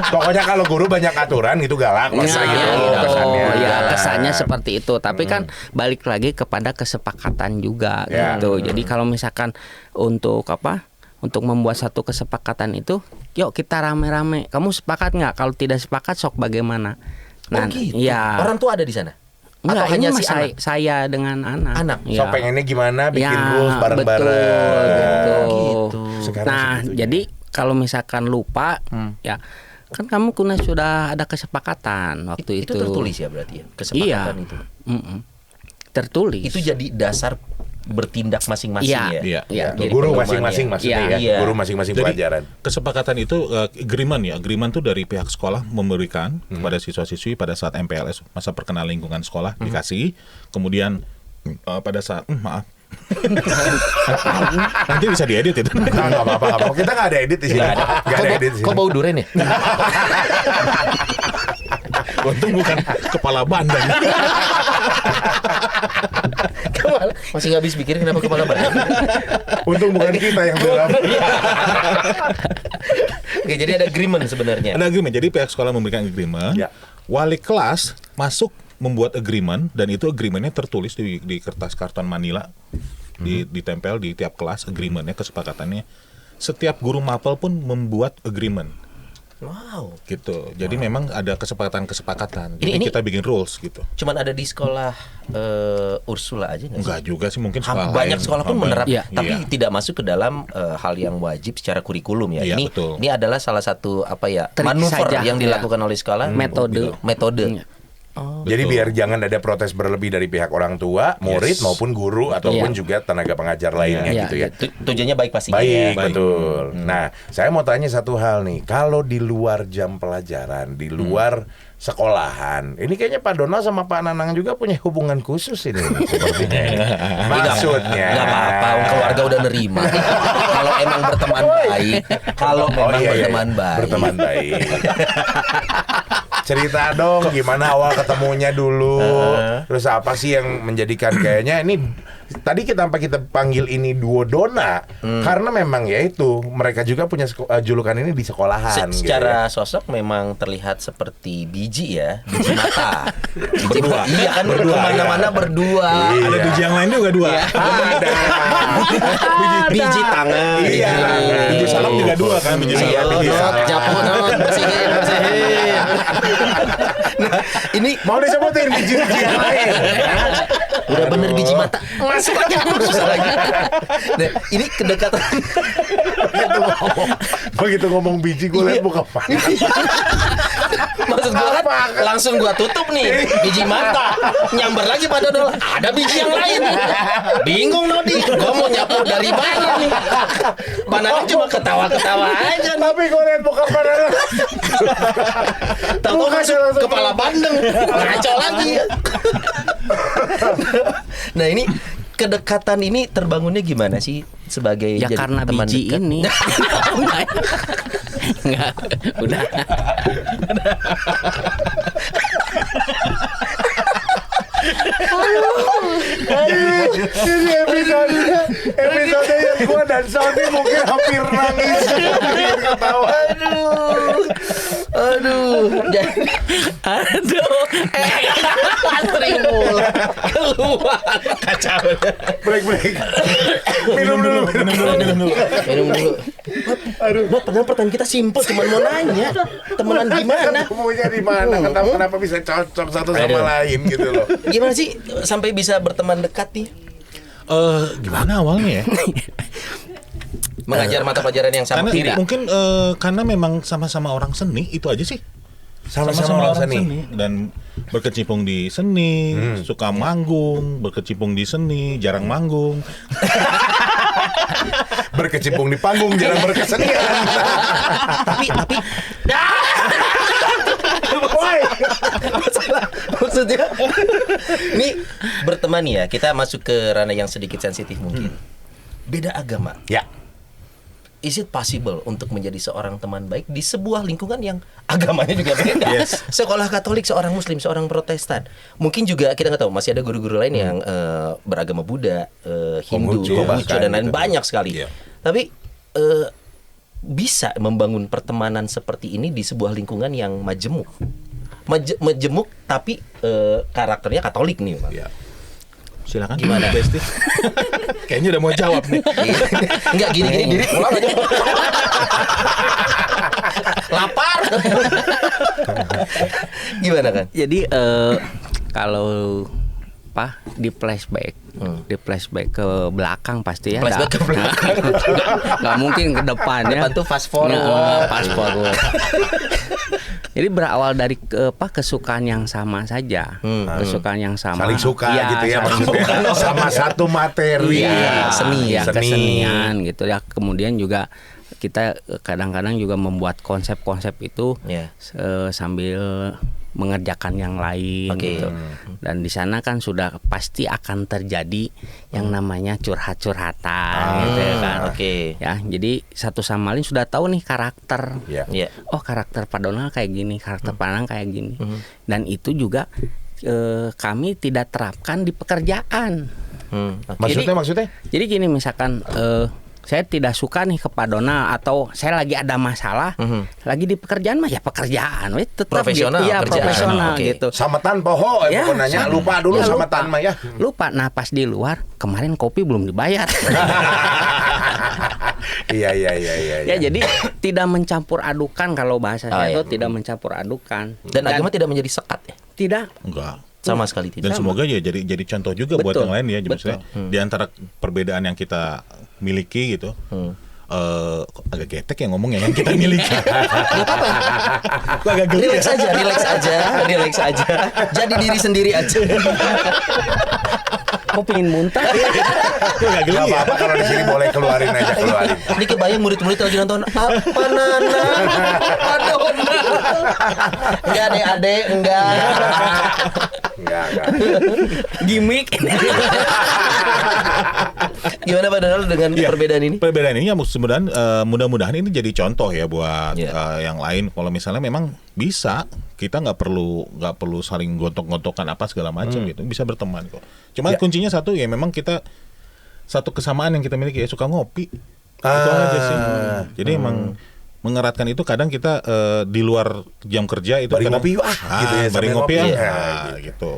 Pokoknya kalau guru banyak aturan gitu galak masa gitu kesannya. Ya kesannya seperti itu. Tapi kan balik lagi kepada kesepakatan juga Ya. gitu. Jadi kalau misalkan untuk untuk membuat satu kesepakatan itu, yuk kita rame-rame. Kamu sepakat nggak? Kalau tidak sepakat, sok bagaimana? Oh gitu. Iya. Orang tua ada di sana? Enggak, Atau hanya ini si mah anak? saya dengan anak. Anak? So pengennya gimana bikin Ya, rules bareng-bareng. betul, gitu. Gitu. Sekarang Nah, segitunya. jadi kalau misalkan lupa, ya kan kamu sudah ada kesepakatan waktu Itu itu. tertulis ya berarti ya? Iya, Kesepakatan itu. tertulis. Itu jadi dasar bertindak masing-masing Iya. ya? Iya. Iya. Jadi Guru pedomannya. masing-masing maksudnya Iya. ya. Guru masing-masing Jadi pelajaran. kesepakatan itu agreement ya. Agreement tuh dari pihak sekolah memberikan kepada siswa-siswi pada saat MPLS masa perkenalan lingkungan sekolah dikasih. Kemudian pada saat maaf. Nanti bisa diedit itu. Nggak apa-apa. Kita nggak ada edit di sini. Nggak ada edit di sini. Kok bau duren ya? Untung bukan kepala bandeng. Masih nggak habis pikirin kenapa kepala badan. Untung bukan kita yang bilang. Oke, jadi ada agreement sebenarnya. Ada agreement. Jadi pihak sekolah memberikan agreement. Ya. Wali kelas masuk membuat agreement dan itu agreementnya tertulis di kertas karton Manila, ditempel di tiap kelas agreementnya, kesepakatannya. Setiap guru mapel pun membuat agreement. Wow. Gitu. Jadi memang ada kesepakatan-kesepakatan. Jadi Ini- kita bikin rules gitu. Cuman ada di sekolah Ursula aja nggak sih? Enggak juga sih, mungkin sekolah Banyak lain. sekolah pun Oh, menerapkan, Iya. tapi Iya. tidak masuk ke dalam hal yang wajib secara kurikulum ya. Iya, Ini betul. ini adalah salah satu Trik manuver saja, yang ya. dilakukan oleh sekolah. Metode. Metode. Iya. Jadi biar jangan ada protes berlebih dari pihak orang tua, murid Yes. maupun guru ataupun Iya. juga tenaga pengajar lainnya Iya, gitu ya. iya. Tujuannya baik pastinya. Baik, ya. betul. Nah, saya mau tanya satu hal nih. Kalau di luar jam pelajaran, di luar sekolahan, ini kayaknya Pak Donald sama Pak Nanang juga punya hubungan khusus ini sepertinya. Maksudnya. Nggak apa-apa, keluarga udah nerima. Kalau emang berteman baik, kalau memang berteman baik. Berteman baik. Cerita dong gimana awal ketemunya dulu. Terus apa sih yang menjadikan kayaknya ini tadi kita panggil ini duo Dona karena memang ya itu mereka juga punya julukan ini di sekolahan gitu Secara ya. sosok memang terlihat seperti biji ya, biji mata. Berdua. Iya kan, Berdua, kemana-mana berdua. Iya. Ada biji yang lain juga dua. Ada. Biji tangan. Iya. Biji salak juga dua kan, biji Iya, salak. Biji salak. nyapu, bersihin. Nah, ini Mau disebutin biji-biji yang lain. udah bener biji mata. Masuk lagi, susah lagi. Nah, ini kedekatan. Begitu ngomong biji gue liat muka panas. Maksud gua kan langsung gua tutup nih biji mata, nyamber lagi pada dol. Ada biji yang lain. Bingung Nodi, gua mau nyapu dari mana nih? Panasnya cuma ketawa-ketawa aja nih. Tapi gue liat muka panas. Tahu masuk kepala bandeng, ngaco lagi. Nah ini kedekatan ini terbangunnya gimana sih sebagai Ya jadi karena teman biji dekat? ini. Enggak, udah. Ini episode yang gue dan Sony mungkin hampir nangis, hampir ketawa. Aduh, jadi Aduh. sering mulai keluar. Kacau. Break. Minum dulu. Minum dulu. Aduh, padahal pertanyaan kita simpel, cuma mau nanya temenan gimana? Ketemunya di mana? Kenapa bisa cocok satu sama lain gitu loh. Gimana sih sampai bisa berteman dekat nih? Gimana awalnya ya? Mengajar mata pelajaran yang sama. Karena mungkin karena memang sama-sama orang seni, itu aja sih. Sama-sama orang seni dan berkecimpung di seni, suka manggung, berkecimpung di seni, jarang manggung. Berkecimpung di panggung, jarang berkesenian. tapi maksudnya ini berteman ya, kita masuk ke ranah yang sedikit sensitif mungkin. Beda agama. Ya. Is it possible untuk menjadi seorang teman baik di sebuah lingkungan yang agamanya juga beda? Yes. Sekolah Katolik, seorang Muslim, seorang Protestan. Mungkin juga kita nggak tahu, masih ada guru-guru lain yang beragama Buddha, Hindu, Konghucu dan lain banyak sekali. Yeah. Tapi bisa membangun pertemanan seperti ini di sebuah lingkungan yang majemuk. Majemuk tapi karakternya Katolik nih, Bang. Ya. Silakan Gimana? Besti? Kayaknya udah mau jawab nih. Enggak gini diri pulang aja. Lapar. Gimana kan? Jadi kalau di flashback ke belakang pasti ya. Flashback ke belakang. Nggak mungkin ke depan ya. Depan tuh fast forward. Fast forward. Jadi berawal dari kesukaan yang sama saja, kesukaan yang sama. Saling suka ya, gitu ya saling maksudnya. suka. Sama satu materi. Iya, seni. Kesenian gitu ya. Kemudian juga kita kadang-kadang juga membuat konsep-konsep itu sambil mengerjakan yang lain gitu. Dan di sana kan sudah pasti akan terjadi yang namanya curhat-curhatan gitu ya kan. Ya, jadi satu sama lain sudah tahu nih karakter. Oh, karakter Pak Donald kayak gini, karakter Pak Anang kayak gini. Dan itu juga kami tidak terapkan di pekerjaan. Maksudnya? Jadi gini, misalkan saya tidak suka nih ke Pak Donald, atau saya lagi ada masalah, lagi di pekerjaan mah ya pekerjaan, tetap profesional, gitu, ya profesional gitu. Sama tanpa Ya, nanya lupa dulu sama tanpa ya. Lupa. Nah, pas di luar kemarin kopi belum dibayar. Iya. Ya, jadi tidak mencampur adukan, kalau bahasa saya itu tidak mencampur adukan. Dan agama tidak menjadi sekat ya? Tidak. Enggak. Sama sekali tidak. Dan semoga ya jadi contoh juga buat yang lain ya. Maksudnya di antara perbedaan yang kita miliki gitu. Agak getek ya ngomongnya yang kita miliki. Agak geli. Relax aja. Jadi diri sendiri aja. Kok pengen muntah? Agak geli. Gak apa-apa kalau di sini boleh keluarin. Ini kebayang murid-murid lagi nonton apa Nana? Aduh. Enggak adek, enggak. Enggak. Gimik. Gimana Pak Donald dengan perbedaan ini? Perbedaan ini ya mudah-mudahan ini jadi contoh ya buat yang lain. Kalau misalnya memang bisa, kita nggak perlu saling gontok-gontokan apa segala macam gitu, bisa berteman kok. Cuma kuncinya satu ya, memang kita satu kesamaan yang kita miliki ya, suka ngopi. Itu aja sih. Jadi emang mengeratkan itu. Kadang kita di luar jam kerja itu bari kadang ngopi gitu ya, bari ngopi gitu. gitu.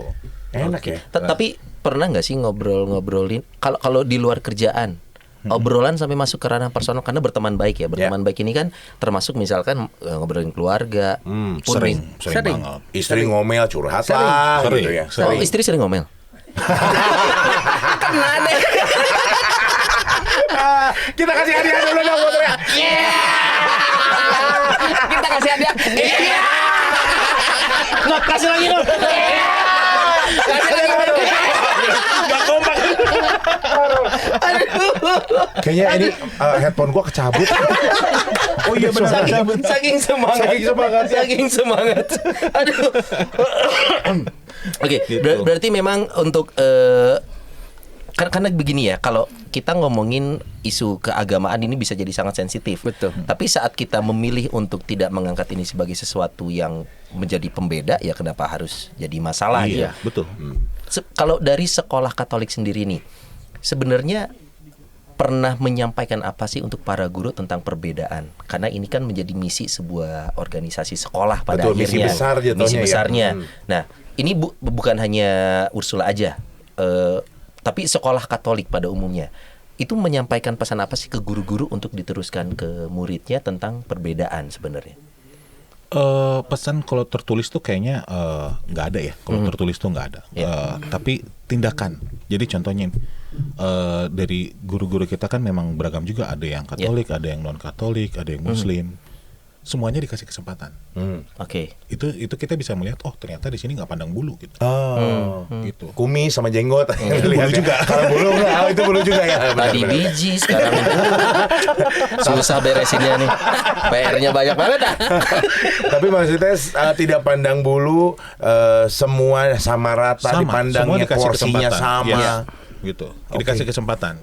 Enak ya. Tapi pernah nggak sih ngobrolin kalau di luar kerjaan, obrolan sampai masuk ke ranah personal, karena berteman baik ya. Berteman baik ini kan termasuk misalkan ngobrolin keluarga. Sering banget. Istri ngomel curhat lah gitu ya. Oh, istri sering ngomel. Kena deh. Kita kasih hadiah dulu dong buat ya. Kita kasih hadiah. Nggak kasih lagi dong. Gak kompak. Kayaknya ini headphone gua kecabut. Oh iya benar. Saking semangat. Aduh. Oke, berarti memang untuk karena begini ya, kalau kita ngomongin isu keagamaan ini bisa jadi sangat sensitif. Betul. Tapi saat kita memilih untuk tidak mengangkat ini sebagai sesuatu yang menjadi pembeda, ya kenapa harus jadi masalah? Iya, betul. Kalau dari sekolah Katolik sendiri nih, sebenarnya pernah menyampaikan apa sih untuk para guru tentang perbedaan? Karena ini kan menjadi misi sebuah organisasi sekolah pada akhirnya. Misi besar jatuhnya. Misi besarnya. Nah, ini bukan hanya Ursula aja, tapi sekolah Katolik pada umumnya. Itu menyampaikan pesan apa sih ke guru-guru untuk diteruskan ke muridnya tentang perbedaan sebenarnya? Pesan kalau tertulis tuh kayaknya nggak ada ya. Kalau tertulis tuh nggak ada. Tapi tindakan. Jadi contohnya dari guru-guru kita kan memang beragam juga. Ada yang Katolik, ada yang non Katolik, ada yang Muslim. Semuanya dikasih kesempatan. Oke. Itu kita bisa melihat, oh ternyata di sini nggak pandang bulu gitu. Gitu. Kumis sama jenggot. Itu bulu juga. Kalau bulu enggak, itu bulu juga ya. Tadi biji, sekarang susah beresinnya nih. PR-nya banyak banget dah. Tapi maksudnya tidak pandang bulu, semua sama rata, dipandangnya dikasih porsinya kesempatan. sama. Iya, gitu. Dikasih kesempatan.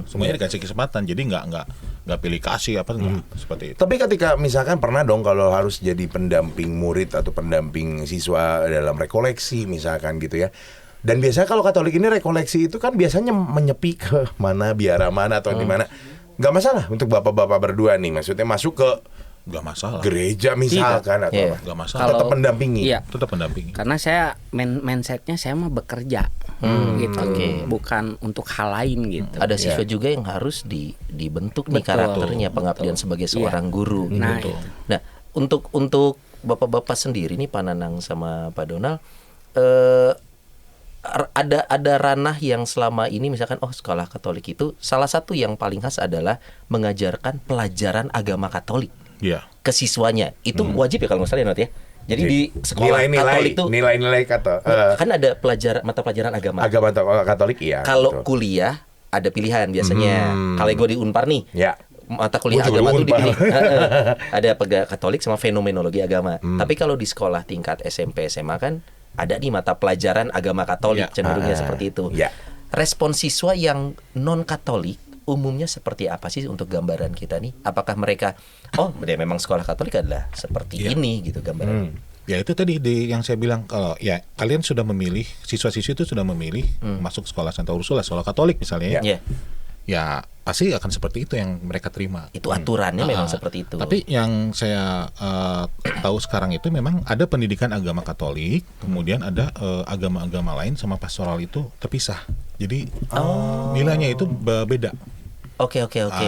Semuanya dikasih kesempatan. Jadi nggak pilih kasih apa enggak seperti itu. Tapi ketika misalkan pernah dong kalau harus jadi pendamping murid atau pendamping siswa dalam rekoleksi misalkan gitu ya. Dan biasanya kalau Katolik ini rekoleksi itu kan biasanya menyepi ke mana, biara mana atau di mana. Nggak masalah untuk bapak-bapak berdua nih, maksudnya masuk ke Nggak masalah. gereja misalkan atau Iya. apa. Nggak masalah. Tetap mendampingi. Iya. Tetap mendampingi. Karena saya mindsetnya saya mah bekerja gitu, bukan untuk hal lain gitu. Ada siswa juga yang harus dibentuk nih Betul. karakternya, pengabdian sebagai seorang guru. Nah, gitu. itu. Nah, untuk bapak-bapak sendiri nih, Pak Nanang sama Pak Donald, ada ranah yang selama ini misalkan sekolah Katolik itu salah satu yang paling khas adalah mengajarkan pelajaran agama Katolik Iya. ke siswanya. Itu wajib ya kalau nggak salah ya, Not ya. Jadi di sekolah Katolik itu nilai-nilai kan ada mata pelajaran agama. agama Katolik iya. Kalau betul. kuliah ada pilihan biasanya. Kalau gue di Unpar nih, Ya. mata kuliah Gua juga agama tuh Unpar. dipilih. Ada Katolik sama fenomenologi agama. Tapi kalau di sekolah tingkat SMP SMA kan ada nih mata pelajaran agama Katolik, cenderungnya seperti itu. Ya. Respon siswa yang non Katolik umumnya seperti apa sih untuk gambaran kita nih? Apakah mereka memang sekolah Katolik adalah seperti ini gitu gambaran? Ya itu tadi yang saya bilang, kalau ya kalian sudah memilih, siswa-siswi itu sudah memilih masuk sekolah Santa Ursula, sekolah Katolik misalnya Ya, ya pasti akan seperti itu yang mereka terima. itu aturannya memang seperti itu. Tapi yang saya tahu sekarang itu memang ada pendidikan agama Katolik, kemudian ada agama-agama lain sama pastoral itu terpisah. Jadi nilainya itu beda. Oke.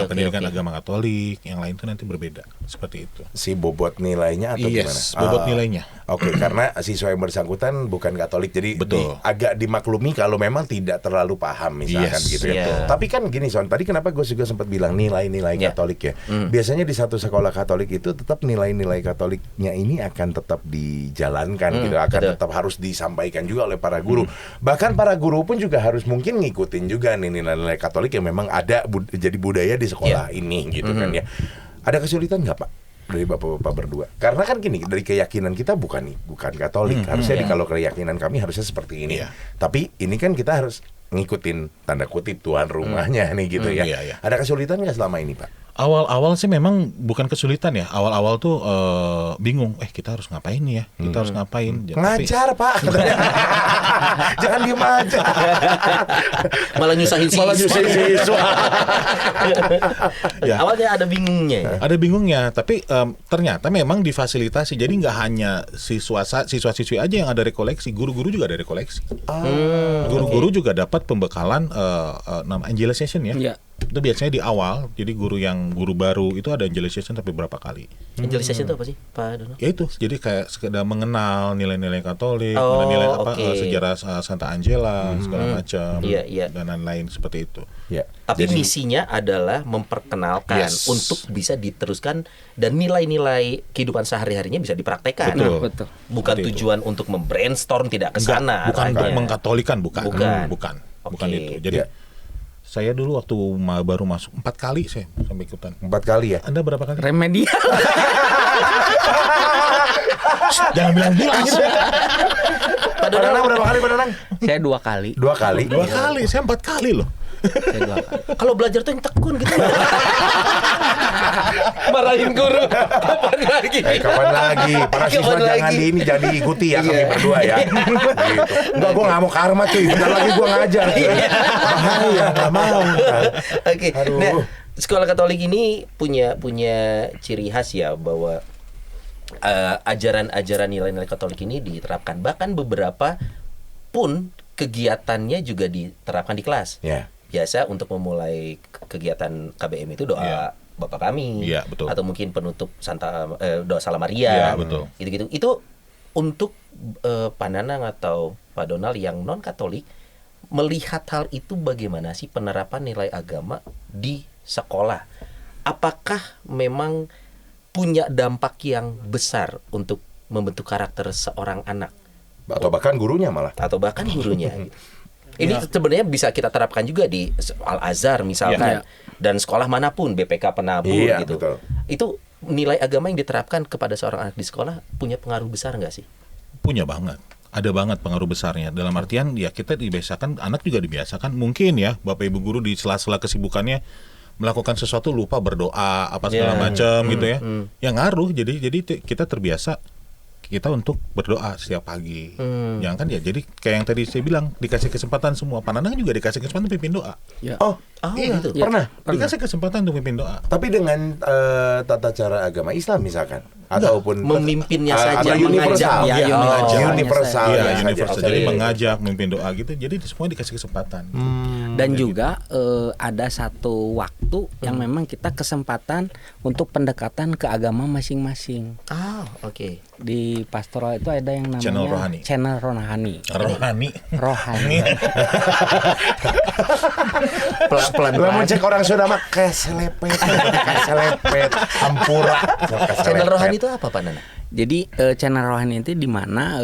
Pendidikan agama Katolik, yang lain itu nanti berbeda. Seperti itu. Si bobot nilainya atau gimana? Bobot nilainya. Oke, karena siswa yang bersangkutan bukan Katolik, jadi Betul. agak dimaklumi kalau memang tidak terlalu paham misalkan Yes. gitu ya. Yeah. Tapi kan gini Son, tadi kenapa gue juga sempat bilang nilai-nilai Yeah. Katolik ya. Biasanya di satu sekolah Katolik itu tetap nilai-nilai Katoliknya ini akan tetap dijalankan gitu, akan betul. tetap harus disampaikan juga oleh para guru. Bahkan para guru pun juga harus mungkin ngikutin juga nih nilai-nilai Katolik yang memang ada jadi budaya di sekolah ini gitu kan ya. Ada kesulitan nggak Pak dari bapak-bapak berdua? Karena kan gini, dari keyakinan kita bukan Katolik. Harusnya kalau keyakinan kami harusnya seperti ini. Iya. Tapi ini kan kita harus ngikutin tanda kutip tuan rumahnya nih gitu ya. Iya, iya. Ada kesulitan nggak selama ini Pak? Awal-awal sih memang bukan kesulitan ya. Awal-awal tuh bingung. Kita harus ngapain nih ya? Kita harus ngapain? Ya, tapi- Ngajar Pak. Jangan diem aja. Malah nyusahin Malah nyusahin siswa. Ya. Awalnya ada bingungnya ya? Ada bingungnya, tapi ternyata memang difasilitasi. Jadi nggak hanya siswa-siswi aja yang ada rekoleksi, guru-guru juga ada rekoleksi. Guru-guru juga dapat pembekalan nama angelization ya. Iya. Itu biasanya di awal. Jadi guru baru itu ada angelization sampai berapa kali. Angelization itu apa sih, Pak Dono? Ya itu, jadi kayak sekedar mengenal nilai-nilai Katolik, Oh, nilai oke. sejarah Santa Angela segala macam, Iya, iya. dan lain-lain seperti itu. Ya. Tapi misinya adalah memperkenalkan Yes. untuk bisa diteruskan dan nilai-nilai kehidupan sehari-harinya bisa dipraktekkan. Betul. Betul. Bukan Seperti itu. tujuan untuk membrainstorm, tidak ke Enggak, sana. bukan arahnya. mengkatolikan, bukan. Bukan. Bukan Oke. itu. Jadi Ya. saya dulu waktu baru masuk 4 kali saya sampai ikutan. 4 kali ya. Anda berapa kali? Remedial. Jangan bilang-bilang. Pak Pak Dono, Nanang berapa kali Pak Nanang? Saya 2 kali. 2 kali. 2 kali, saya 4 kali loh. Saya 2 kali. kalau belajar tuh yang tekun gitu. Marahin guru. Kapan lagi? Kapan lagi? Para siswa Kapan jangan lagi? ini jadi ikuti ya kami Iya. berdua ya. Gitu. Enggak, gue nggak mau karma cuy. Bentar lagi gue ngajar. Bahaya, nggak mau. Oke. Aduh. Nah, sekolah Katolik ini punya ciri khas ya bahwa ajaran-ajaran nilai-nilai Katolik ini diterapkan. Bahkan beberapa pun kegiatannya juga diterapkan di kelas. Ya. Biasa untuk memulai kegiatan KBM itu doa Iya. Bapa Kami, Iya, betul. atau mungkin penutup doa Salam Maria, Iya, betul. gitu-gitu. Itu untuk Pak Nanang atau Pak Donald yang non Katolik melihat hal itu, bagaimana sih penerapan nilai agama di sekolah? Apakah memang punya dampak yang besar untuk membentuk karakter seorang anak Atau bahkan gurunya malah. atau bahkan gurunya? Gitu. Ini sebenarnya bisa kita terapkan juga di Al-Azhar misalkan, dan sekolah manapun, BPK Penabur Iya, gitu. betul. Itu nilai agama yang diterapkan kepada seorang anak di sekolah punya pengaruh besar nggak sih? Punya banget. Ada banget pengaruh besarnya. Dalam artian ya kita dibiasakan, anak juga dibiasakan, mungkin ya Bapak Ibu guru di sela-sela kesibukannya melakukan sesuatu lupa berdoa apa segala macam gitu ya. Yang ngaruh, jadi kita terbiasa kita untuk berdoa setiap pagi. Jangan kan ya, jadi kayak yang tadi saya bilang, dikasih kesempatan semua. Pak Nanang juga dikasih kesempatan pimpin doa. Ya. Oh, Iya, gitu. Ya. Pernah. Dikasih kesempatan untuk pimpin doa. Tapi dengan tata cara agama Islam misalkan, ataupun Memimpinnya saja, atau universal, mengajak. ya, Mengajak. universal, Iya, ya, universal. saja. Jadi Oke. mengajak, memimpin doa gitu. Jadi semua dikasih kesempatan. Dan juga ada satu waktu yang memang kita kesempatan untuk pendekatan ke agama masing-masing. Oke. Di pastoral itu ada yang namanya Channel rohani. Channel rohani. Rohani. Rohani. Pelan-pelan. Lah mau cek orang Sunda mah keselepet, hampura. Channel rohani itu apa, Pak Nana? Jadi channel rohani itu di mana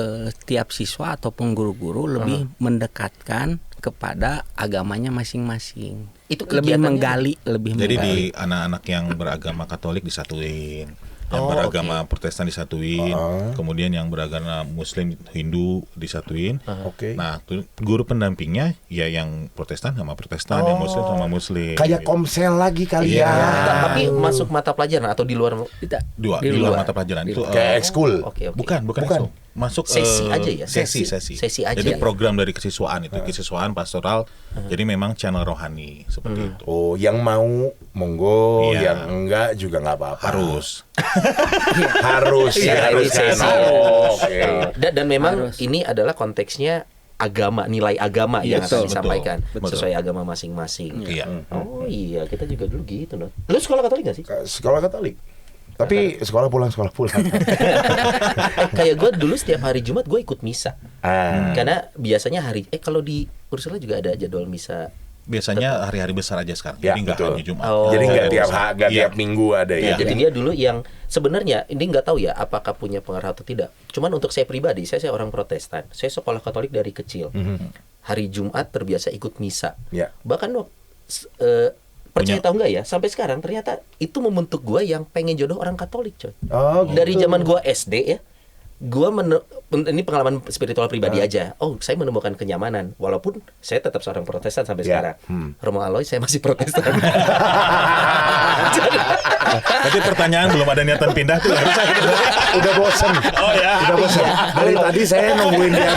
tiap siswa ataupun guru-guru lebih mendekatkan kepada agamanya masing-masing. Itu lebih kegiatannya menggali, Jadi di anak-anak yang beragama Katolik disatuin, yang beragama Protestan disatuin, kemudian yang beragama Muslim, Hindu disatuin. Oke. Nah, guru pendampingnya ya yang Protestan sama Protestan, yang Muslim sama Muslim. Kayak gitu. komsel lagi kali Iya. ya. Tapi masuk mata pelajaran atau di luar? Tidak. Dua Di di luar luar. mata pelajaran itu Kayak ekskul. Oke. bukan ekskul. Masuk Sesi aja ya? Sesi. Sesi aja. Jadi program dari kesiswaan itu, kesiswaan pastoral. Jadi memang channel rohani seperti itu. Oh, yang mau monggo, Iya. yang enggak juga nggak apa-apa. Harus. harus ya, harus kan. sesi. Oh, oke. Dan memang Harus. ini adalah konteksnya agama, nilai agama yang Betul, akan disampaikan betul. sesuai agama masing-masing. Iya. Oh iya, kita juga dulu gitu, Not. Lu sekolah Katolik gak sih? Sekolah Katolik. Tapi sekolah pulang. Kayak gue dulu setiap hari Jumat gue ikut misa. Ah. Karena biasanya kalau di Ursula juga ada jadwal misa. Biasanya hari-hari besar aja sekarang. Ya, Jadi nggak betul. hanya Jumat. Oh. Jadi nggak tiap Iya. tiap minggu ada Ya, ya. jadi dia dulu yang sebenarnya ini nggak tahu ya apakah punya pengaruh atau tidak. Cuman untuk saya pribadi, saya orang Protestan. Saya sekolah Katolik dari kecil. Hari Jumat terbiasa ikut misa. Ya. Bahkan percaya tahu nggak ya, sampai sekarang ternyata itu membentuk gue yang pengen jodoh orang Katolik, coy. Oh, Dari gitu. zaman gue SD ya, ini pengalaman spiritual pribadi aja. Oh, saya menemukan kenyamanan walaupun saya tetap seorang Protestan sampai Ya. sekarang. Romo Aloy saya masih Protestan. Tapi pertanyaan belum ada niatan pindah tuh. Udah bosen. Oh ya. Udah bosen. Dari tadi saya nungguin dia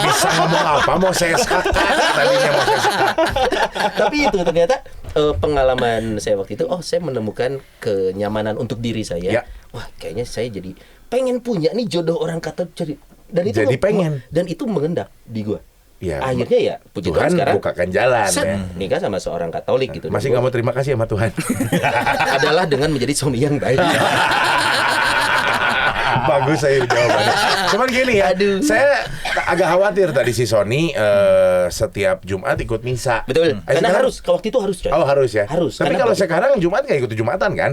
bisa ngomong apa, mau saya sekat. Tadinya mau saya sekat. Tapi itu ternyata pengalaman saya waktu itu, saya menemukan kenyamanan untuk diri saya. Ya. Wah, kayaknya saya jadi pengen punya nih jodoh orang Katolik. Dan itu Jadi pengen. dan itu mengendap di gua. Ya, Akhirnya ya puji Tuhan Tuhan sekarang bukakan jalan set, ya. nikah sama seorang Katolik gitu. Masih Dan nggak mau terima kasih sama Tuhan. adalah dengan menjadi suami yang baik. Bagus saya jawabannya. Cuman gini ya, Aduh. saya agak khawatir tadi si Sony setiap Jumat ikut misa. Betul. Karena sekarang- harus, kalau waktu itu harus, coy. Oh harus ya. Harus. Tapi Karena kalau waktu- sekarang Jumat nggak ikut Jumatan kan?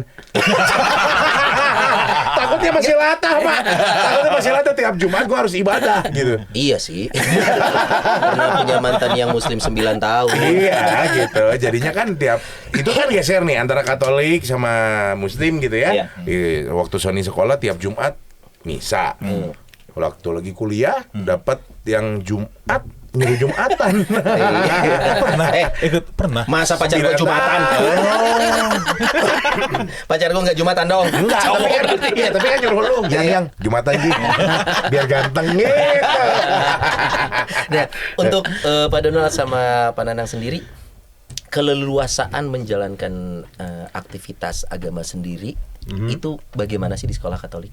Takutnya masih latah Pak. Takutnya masih latah tiap Jumat gua harus ibadah gitu. Iya sih. Karena punya mantan yang Muslim 9 tahun. Iya gitu. Jadinya kan tiap itu kan geser nih antara Katolik sama Muslim gitu ya. Iya. Waktu Sony sekolah tiap Jumat misa. Waktu lagi kuliah dapat yang Jumat nyuruh Jumatan. Pernah ikut pernah. Masa pacar gue 9 Jumatan? Pacar gue nggak Jumatan dong. Enggak, tapi kan, iya, tapi kan nyuruh lu yang Jumatan gitu. Biar ganteng gitu. Nah, untuk Pak Donald sama Pak Nanang sendiri, keleluasaan menjalankan aktivitas agama sendiri itu bagaimana sih di sekolah Katolik?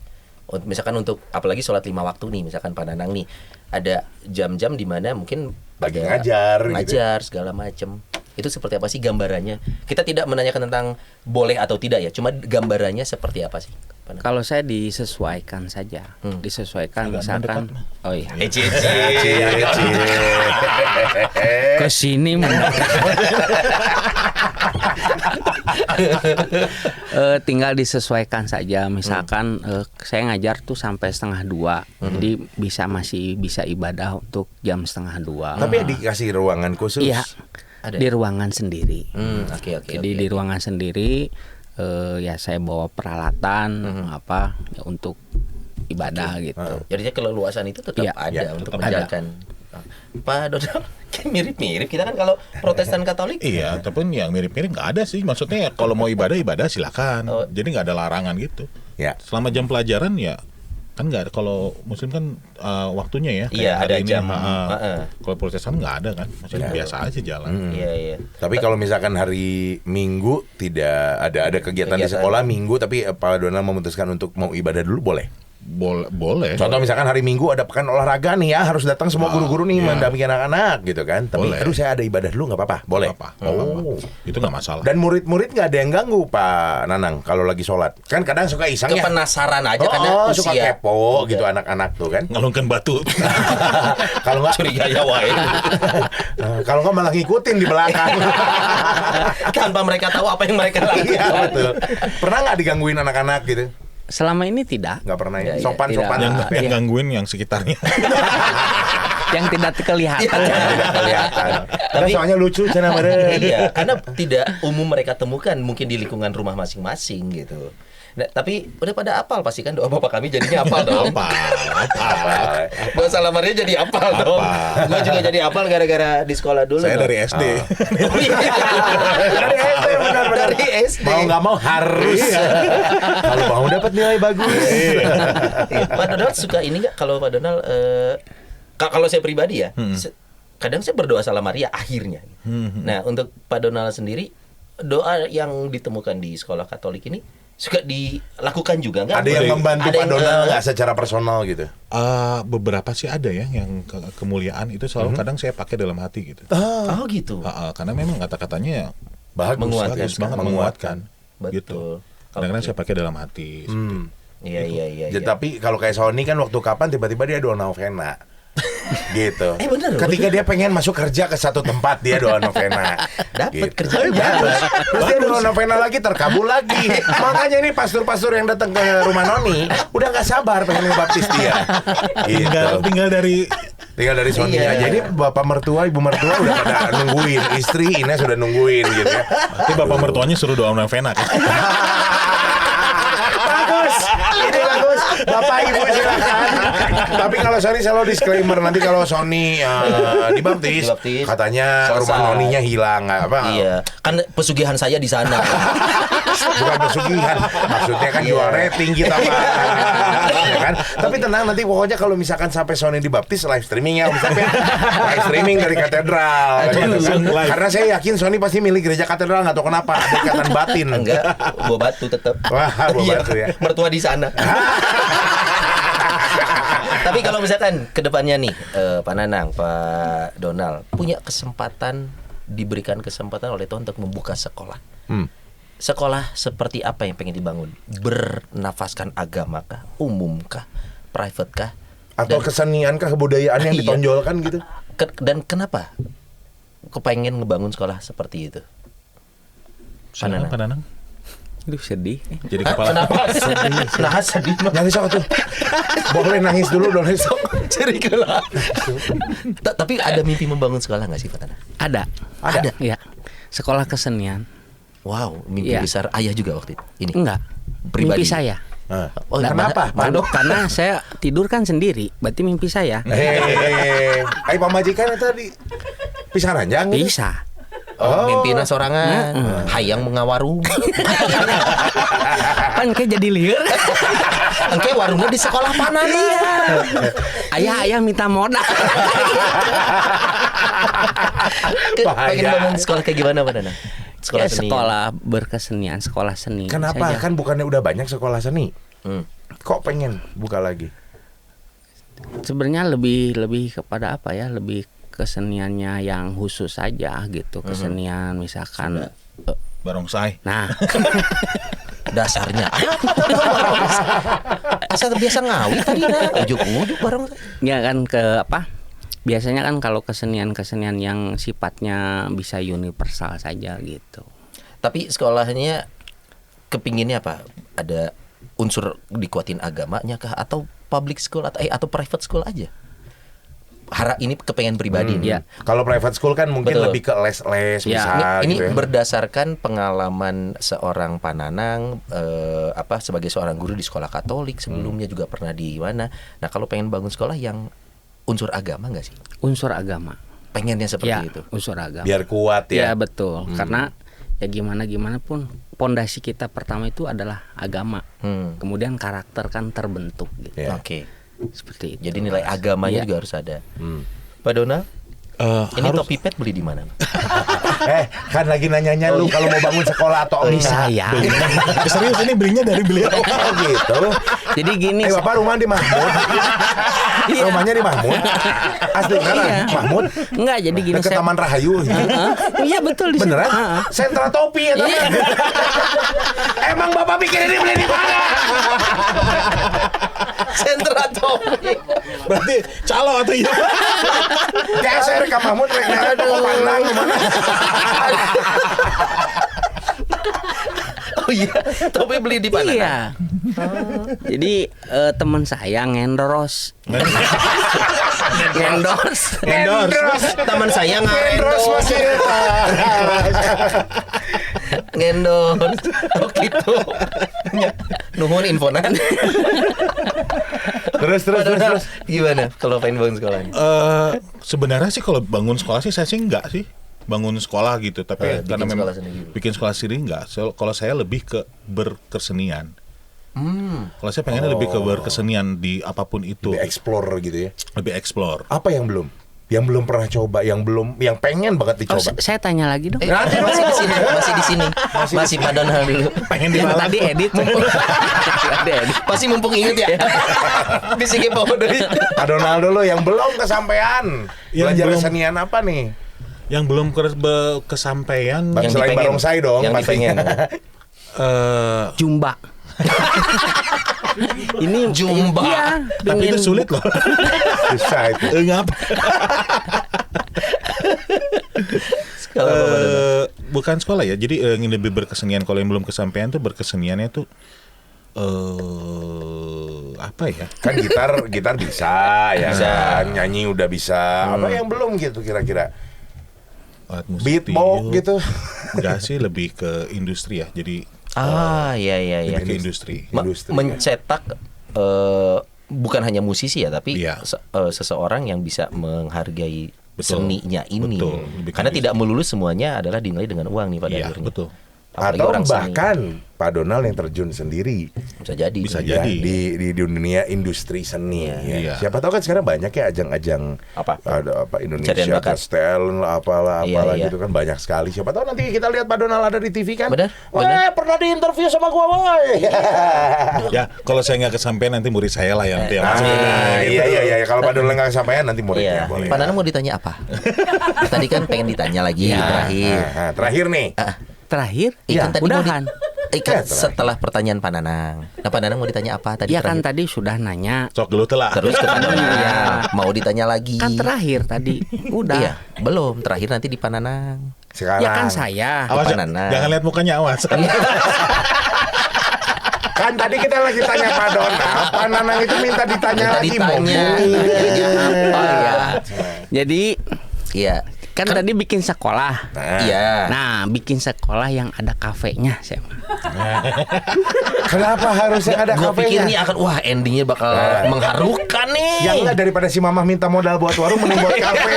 Misalkan untuk apalagi sholat 5 waktu nih, misalkan Pak Nanang nih ada jam-jam di mana mungkin Lagi ada ngajar gitu. ngajar segala macem. Itu seperti apa sih gambarannya? Kita tidak menanyakan tentang boleh atau tidak ya, cuma gambarannya seperti apa sih? Kalau saya disesuaikan saja, disesuaikan Agak misalkan, mendekat, oh iya, ke sini tinggal disesuaikan saja. Misalkan saya ngajar tuh sampai 1:30, jadi masih bisa ibadah untuk jam 1:30. Tapi dikasih ruangan khusus. Iya, Ada. di ruangan sendiri. Oke. Jadi di ruangan sendiri, ya saya bawa peralatan apa ya, untuk ibadah gitu. Jadinya keleluasan itu tetap Iya, ada iya, untuk tetap menjalankan. Pak Donald, kayak mirip-mirip kita kan kalau Protestan Katolik. Iya, tapi yang mirip-mirip nggak ada sih. Maksudnya kalau mau ibadah silakan. Oh. Jadi nggak ada larangan gitu. Ya. Selama jam pelajaran ya kan nggak ada. Kalau Muslim kan waktunya ya. Iya, kayak ada hari ini, jam. Kalau Protestan nggak ada kan. Maksudnya biasa aja jalan. Iya. Tapi kalau misalkan hari Minggu tidak ada kegiatan di Kegiatan. sekolah Minggu, tapi Pak Donald memutuskan untuk mau ibadah dulu, boleh. Boleh. Contoh misalkan hari Minggu ada pekan olahraga nih ya, harus datang semua guru-guru nih iya. mendampingi anak-anak gitu kan. Tapi Boleh. aduh saya ada ibadah dulu, nggak apa-apa, boleh. Nggak apa-apa. Itu nggak masalah. Dan murid-murid nggak ada yang ganggu Pak Nanang kalau lagi sholat. Kan kadang suka iseng ya. Kepenasaran aja karena suka usia kepo gitu anak-anak tuh kan. Ngelungkan batu. Kalau nggak curiga ya wae. kalau nggak malah ngikutin di belakang. Tanpa mereka tahu apa yang mereka lakukan. Iya betul. Pernah nggak digangguin anak-anak gitu? Selama ini tidak, Nggak pernah ya. Iya, Sopan-sopan. tidak. yang Iya. gangguin yang sekitarnya. yang tidak kelihatan. Tidak kelihatan. Tapi- Tapi soalnya lucu cina meren. Iya, karena tidak umum mereka temukan mungkin di lingkungan rumah masing-masing gitu. Nah, tapi udah pada apal pasti kan doa bapak kami jadinya apal dong. Apa? Doa salamarnya jadi apal dong. Gue juga jadi apal gara-gara di sekolah dulu. Saya dong. dari SD. Oh, iya. Dari SD benar-benar. Dari SD. Mau nggak mau harus. Kalau mau dapat nilai bagus. Iya. Pak Donald suka ini nggak kalau Pak Donald kalau saya pribadi ya kadang saya berdoa salam Maria akhirnya. Nah untuk Pak Donald sendiri doa yang ditemukan di sekolah Katolik ini suka dilakukan juga nggak? Ada yang membantu Ada Pak yang, Donald nggak secara personal gitu? Beberapa sih ada ya yang kemuliaan itu selalu kadang saya pakai dalam hati gitu. Oh gitu. Karena memang kata-katanya Bagus, Menguatkan. bagus banget menguatkan. Betul. Gitu. Kadang-kadang saya pakai dalam hati. seperti itu. Iya. Ya, tapi kalau kayak Sony kan waktu kapan tiba-tiba dia doa novena. Gitu. Bener loh. Ketika dia pengen masuk kerja ke satu tempat dia doa novena. Dapat Gitu. kerjaan Bagus. Terus dia doa novena lagi terkabul lagi. Makanya ini pastor-pastor yang datang ke rumah Noni udah nggak sabar pengen ngebaptis dia. Gitu. Tinggal dari Sony Iya. aja. Ini bapak mertua, ibu mertua udah pada nungguin. Istri Ines sudah nungguin gitu ya. Nanti bapak mertuanya suruh doa novena kan. Bagus, ini bagus. Bapak Ibu silakan. Tapi kalau Sony selalu disclaimer nanti kalau Sony dibaptis, Dibaptis, katanya selesai. rumah noninya hilang apa? Iya, kan pesugihan saya di sana. Bukan pesugihan, maksudnya kan jual rating kita Pak. Ya kan? Tapi tenang nanti pokoknya kalau misalkan sampai Sony dibaptis live streaming ya, misalnya live streaming dari katedral. Aduh, Gitu kan. live. Karena saya yakin Sony pasti milik gereja katedral nggak tahu kenapa ada ikatan batin. Enggak, bawa batu tetap. Wah, bawa batu ya. Mertua di sana. Tapi kalau misalkan kedepannya nih, Pak Nanang, Pak Donald punya diberikan kesempatan oleh Tuhan untuk membuka sekolah. Sekolah seperti apa yang pengen dibangun? Bernafaskan agama kah? Umum kah? Private kah? Atau kesenian kah, kebudayaan yang Iya. ditonjolkan gitu? Dan kenapa kepengen ngebangun sekolah seperti itu? Silakan Pak Nanang. Aduh sedih. Jadi kepala. Kenapa sedih? Nah, sedih mah. Nangis sok tuh. Boleh nangis dulu dong sok. Ceri kelah. Tapi ada mimpi membangun sekolah nggak sih Pak Tanah? Ada. Ya. Sekolah kesenian. Wow, mimpi Iya. besar ayah juga waktu itu. Ini. Enggak. Pribadi. Mimpi saya. Oh, Kenapa? Karena saya tidur kan sendiri, berarti mimpi saya. Ayo pamajikan tadi pisah ranjang gitu? Bisa. Oh, mimpinya sorangan. Hayang mengawarung. Kan kayak jadi liar. Engke warungnya di sekolah Panana. Ayah minta modal. Pengen bangun sekolah kayak gimana Pak Danang? Sekolah Ya, seni. sekolah berkesenian, sekolah seni. Kenapa? saja. Kan bukannya udah banyak sekolah seni? Hmm. Kok pengen buka lagi? Sebenarnya lebih kepada apa ya? Lebih keseniannya yang khusus saja gitu, kesenian misalkan barongsai. nah Dasarnya asal biasa ngawi tadi ujuk-ujuk bareng. ya kan biasanya kan kalau kesenian-kesenian yang sifatnya bisa universal saja gitu. Tapi sekolahnya kepinginnya apa? Ada unsur dikuatin agamanya kah atau public school atau private school aja? Ini kepengen pribadi nih. Ya. Kalau private school kan mungkin Betul. lebih ke les-les Ya, bisa Ini gitu ya. berdasarkan pengalaman seorang Pananang sebagai seorang guru di sekolah Katolik sebelumnya juga pernah di mana. Nah, kalau pengen bangun sekolah yang unsur agama nggak sih? Unsur agama. Pengennya seperti Ya, itu. unsur agama. Biar kuat Ya ya. betul, karena ya gimana pun pondasi kita pertama itu adalah agama. Kemudian karakter kan terbentuk gitu. Ya. Oke. Seperti itu. Jadi nilai agamanya Ya. juga harus ada. Pak Donald, ini Harus topi pet beli di mana? Kan lagi nanyanya lu kalau mau bangun sekolah atau Ini enggak. saya. serius ini belinya dari beliau. Oh gitu. Jadi gini, Bapak rumah di Mahmud. Rumahnya di Mahmud. Asli beneran Iya. Mahmud. enggak jadi gini Dekat Taman Rahayu. Iya betul di situ. Beneran? Heeh. Sentra topi ya tapi. Emang Bapak pikir ini beli di mana? Sentra topi. Berarti calo atau iya? Geser ke Mahmud rek toko pandang mana? Oh iya, topi beli di mana? Iya. Jadi teman saya ngendorse. Endorse. Teman saya Terus masih ngendorse. Oh gitu. Nuhun infonan. terus. Gimana kalau pengen bangun sekolah? Sebenarnya sih kalau bangun sekolah sih saya sih enggak sih bangun sekolah gitu, tapi Bikin karena memang sekolah sendiri. bikin sekolah sendiri enggak. Kalau saya lebih ke berkesenian. Kalau saya pengennya lebih ke berkesenian di apapun itu, Lebih explore gitu ya. lebih explore. Apa yang belum? Yang belum pernah coba, yang pengen banget Oh, dicoba. saya tanya lagi dong. Masih di sini. Masih Pak Donald dulu. Pengen Yang dimalang. tadi edit. Tadi edit. Masih mumpung inget ya. Bisa kepo dari. Pak Donald dulu yang belum kesampaian. Yang Belajar belum. kesenian apa nih? Yang belum kesampaian Yang Selain dipengen. barongsai dong Yang pastinya. Jumba. Ini Jumba. Iya, tapi itu sulit loh. Susah itu. Ngap. Kalau Bapak Donald. Bukan sekolah ya. Jadi yang lebih berkesenian. Kalau yang belum kesampaian tuh berkeseniannya tuh apa ya? Kan gitar bisa ya Bisa. kan, nyanyi udah bisa. Apa yang belum gitu kira-kira? Alat musik Beatbox tiup. gitu. Enggak sih, lebih ke industri ya. Jadi Iya. lebih ke industri. Industri, mencetak bukan hanya musisi ya, tapi Iya. seseorang yang bisa menghargai Betul. seninya ini. Betul. Lebih ke Karena industri. tidak melulu semuanya adalah dinilai dengan uang nih pada Iya, akhirnya. betul. Apalagi Atau orang seni. bahkan Pak Donald yang terjun sendiri. Bisa jadi. Bisa Ya, jadi. di dunia industri seni. Iya. Ya. Siapa tahu kan sekarang banyak ya ajang-ajang Apa? ada apa Pencarian Indonesia bakat. Got Talent apalah Iya. gitu kan banyak sekali. Siapa tahu nanti kita lihat Pak Donald ada di TV kan. Benar. Pernah diinterview sama gua boy. Ya, kalau saya nggak kesampaian nanti murid saya lah yang yang masuk. Iya. Kalau Pak Donald nggak kesampaian nanti muridnya Iya. boleh. Pak Nana mau ditanya apa? Tadi kan pengen ditanya lagi terakhir. Nah, terakhir nih. Terakhir, Kan tadi mau udahan. Kan terakhir. setelah pertanyaan Pak Nanang. Nah, Pak Nanang mau ditanya apa tadi? Ya kan terakhir? tadi sudah nanya. Sok dulu telah. Terus ke Pak Nanang. Iya. Mau ditanya lagi. Kan terakhir tadi. Udah. Iya, belum. Terakhir nanti di Pak Nanang. Sekarang. Ya kan saya. Awas, Pak Nana. jangan lihat mukanya, awas. Kan tadi kita lagi tanya Pak Donald, Pak Nanang itu minta ditanya Minta lagi ditanya. mau. Oh iya. Jadi Iya. kan tadi bikin sekolah. Iya. Nah, bikin sekolah yang ada kafenya, saya mah. Kenapa harus yang ada Gue pikir nih kafenya? akan endingnya bakal mengharukan nih. Ya enggak, daripada si Mamah minta modal buat warung mending buat kafe.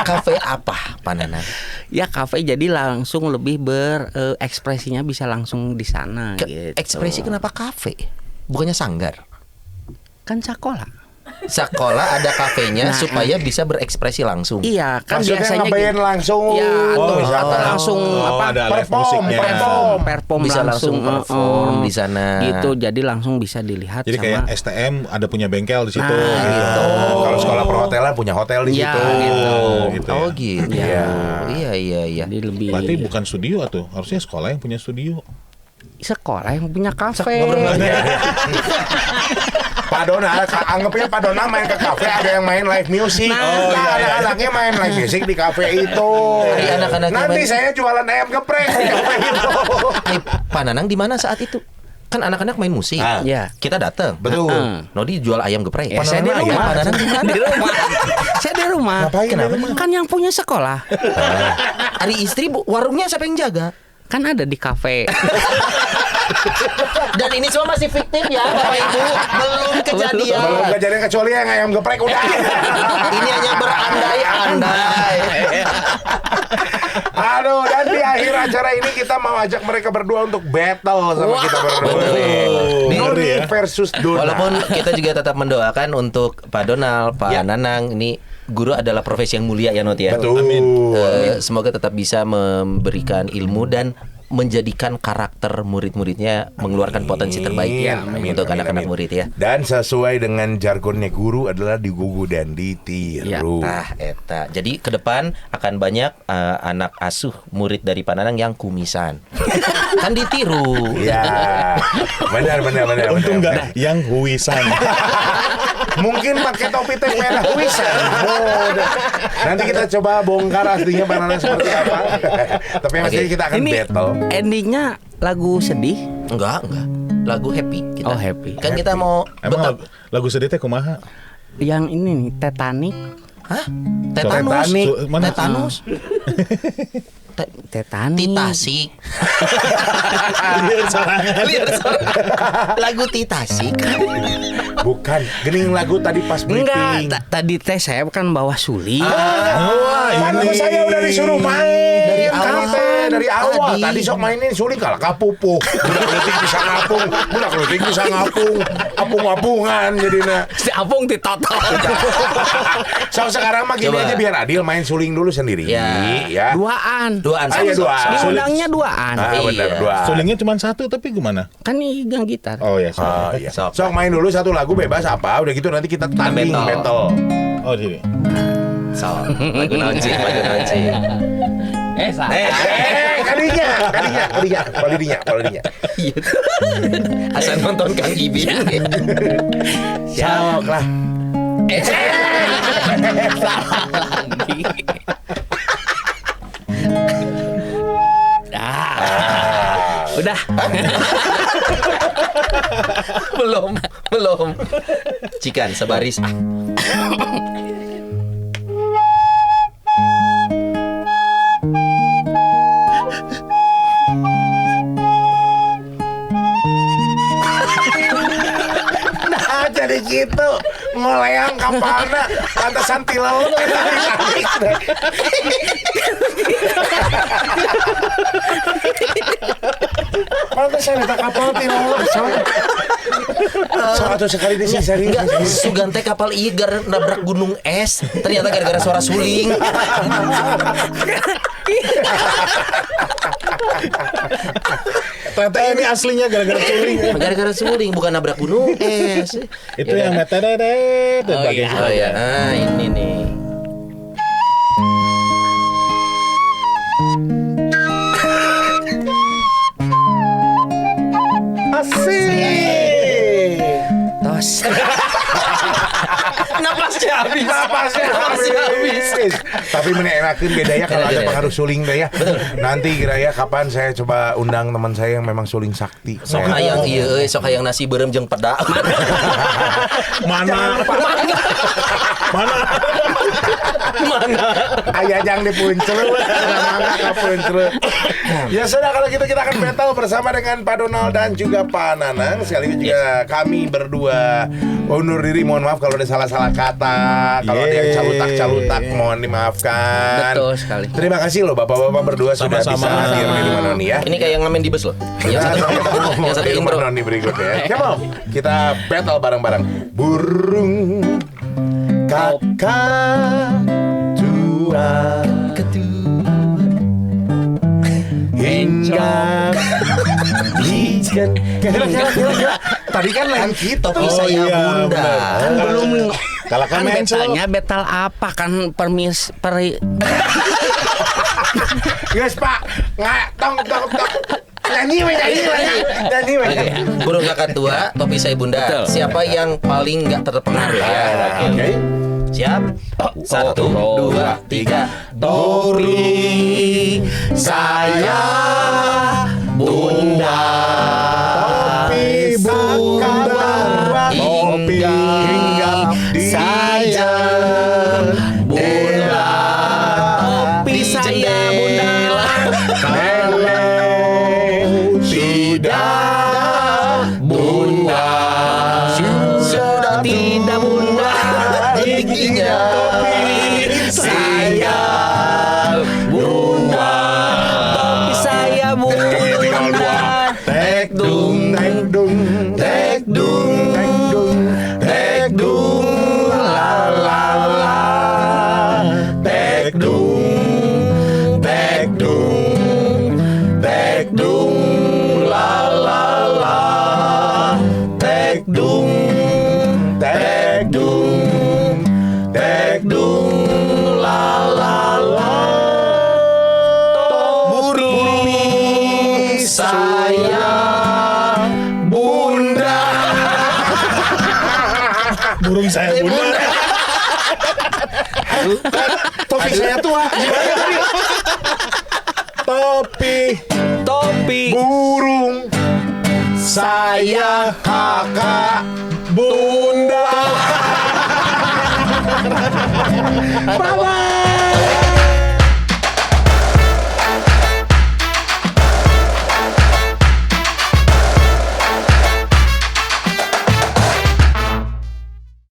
Kafe apa, Pak Nanang? Ya kafe jadi langsung lebih berekspresinya bisa langsung di sana gitu. Ekspresi kenapa kafe? Bukannya sanggar? Kan sekolah. sekolah ada kafenya supaya bisa berekspresi langsung. Iya, kan Maksudnya biasanya ngapain gitu. langsung? Ya, atau misalnya. langsung ada live musiknya. perform Bisa langsung perform di sana. Gitu, jadi langsung bisa dilihat Jadi sama kayak STM ada punya bengkel di situ. Nah, gitu. Kalau sekolah perhotelan punya hotel di Ya, situ. gitu. Gitu Oh ya. gitu. Iya. Iya. jadi lebih Berarti bukan studio tuh, harusnya sekolah yang punya studio. sekolah yang punya kafe. Pak Dona, anggapnya Pak Dona main ke kafe, ada yang main live music. Anak-anaknya main live music di kafe itu. Anak-anaknya Nanti main- saya jualan ayam geprek di kafe itu. Pak Nanang di mana saat itu? Kan anak-anak main musik. Ah. Ya. Kita datang. Betul. Nodi jual ayam geprek. Ya, saya di Nanang rumah. Pak Nanang di mana? Di rumah. Saya di rumah. Ngapain Kenapa? di rumah? Kan yang punya sekolah. Hari istri warungnya siapa yang jaga? Kan ada di kafe. Dan ini semua masih fiktif ya, Bapak Ibu. Belum kejadian. Belum kejadian kecuali yang ayam geprek udah. Ini hanya berandai-andai. Aduh, dan di akhir acara ini kita mau ajak mereka berdua untuk battle sama kita berdua. Betul. Noni ya. versus Dona. Walaupun kita juga tetap mendoakan untuk Pak Donald, Pak Nanang, ini guru adalah profesi yang mulia ya Not ya. Betul. Semoga tetap bisa memberikan ilmu dan menjadikan karakter murid-muridnya mengeluarkan potensi terbaik ya untuk anak-anak murid ya. Dan sesuai dengan jargonnya guru adalah digugu dan ditiru. Nah, eta. Jadi ke depan akan banyak anak asuh murid dari Pak Nanang yang kumisan. Kan ditiru. Iya. Benar. Untung benar. nggak yang huisan. Mungkin pakai topi teh merah wisan. Nanti kita coba bongkar aslinya Banana seperti apa. Tapi yang pasti kita akan Ini battle. endingnya lagu sedih. Enggak. Lagu happy kita. Oh, happy. Kan kita mau Emang lagu sedih teh kumaha? Yang ini nih, Titanic. Hah? Tetanus. Titanic. Mana? Tetanus. Titanic. Titasik. Lihat lagu Titasik. Bukan, gening lagu tadi pas Enggak, briefing. tadi teh saya kan bawa suling. Kan saya udah disuruh main Dari awal. dari awal. Tadi. Tadi sok mainin suling kalah kapupuh. Budak leutik bisa ngapung, budak leutik bisa ngapung. Apung-apungan jadinya. Si Apung ditoto. So sekarang mah gini Coba. aja biar adil main suling dulu sendiri. Ya. Duaan. Duaan Ayo, duaan. Diundangnya duaan. Benar, Iya. dua. Sulingnya cuma satu tapi gimana? Kan igang gitar. Oh ya. Oh, iya. Sok. Sok main dulu satu lagu bebas apa, udah gitu nanti kita tanding battle. battle. Oh jadi. So, lagu naonci. Kalinya. Asal nonton Kang Ibing. Sok lah. Udah. Belum. Cikan sebaris. Nah, jadi gitu. Ngoleang kapalna pantesan tilelep eta Titanic. Pantesan eta kapal tilelep. So atuh sekali deh sih serius. Enggak, Sugan teh kapal ieu gara nabrak gunung es. Ternyata gara-gara suara suling. Ternyata ini aslinya gara-gara suling. Gara-gara suling bukan nabrak gunung es. Itu yang metaderet dan bagian Oh ya, ini nih. Asik. Tos. Napasnya habis. Napasnya habis. Tapi menenakeun beda ya kalau ada pengaruh suling deh ya. Nanti kira ya kapan saya coba undang teman saya yang memang suling sakti. Sok hayang ieu euy, sok hayang nasi beureum jeung peda. Mana? Mana? Ayah jangan dipuncul, mangga ke puncul. Ya sudah kalau gitu kita akan battle bersama dengan Pak Donald dan juga Pak Nanang. Sekaligus juga kami berdua undur diri. Mohon maaf kalau ada salah-salah kata, kalau ada yang calutak-calutak mohon dimaafkan. Betul sekali. Terima kasih loh bapak-bapak berdua sudah Sama-sama. bisa hadir di Rumah Noni ya. Ini kayak yang ngamen di bus loh. Yang satu Di intro. Rumah Noni berikutnya. Come on, kita battle bareng-bareng. Burung kakak tua hingga ikan. Kira. Tadi kan lain kita. Topi saya iya, bunda. benar. Kan belum Kalahkan kan Mencel. betanya betal apa kan Guys Pak, nggak tong. Nyanyi. Burung kakak tua, topi saya bunda. Betul. Siapa yang paling nggak terpengaruh ya? Oke. Siap? 1, 2, 3. Topi saya bunda. Topi bunda. Hingga saya bunda. Topi saya bunda. Melek tidak bunda. Sudah tidak bunda. Giginya Saya bunda. Topi saya bunda. Tek dung, la la la. Tek dung, la la la. Tek dung, la la la. Burung saya bunda. Burung saya bunda. Topi saya tua. Gimana tadi? Topi Burung saya kakak bunda. Bye bye.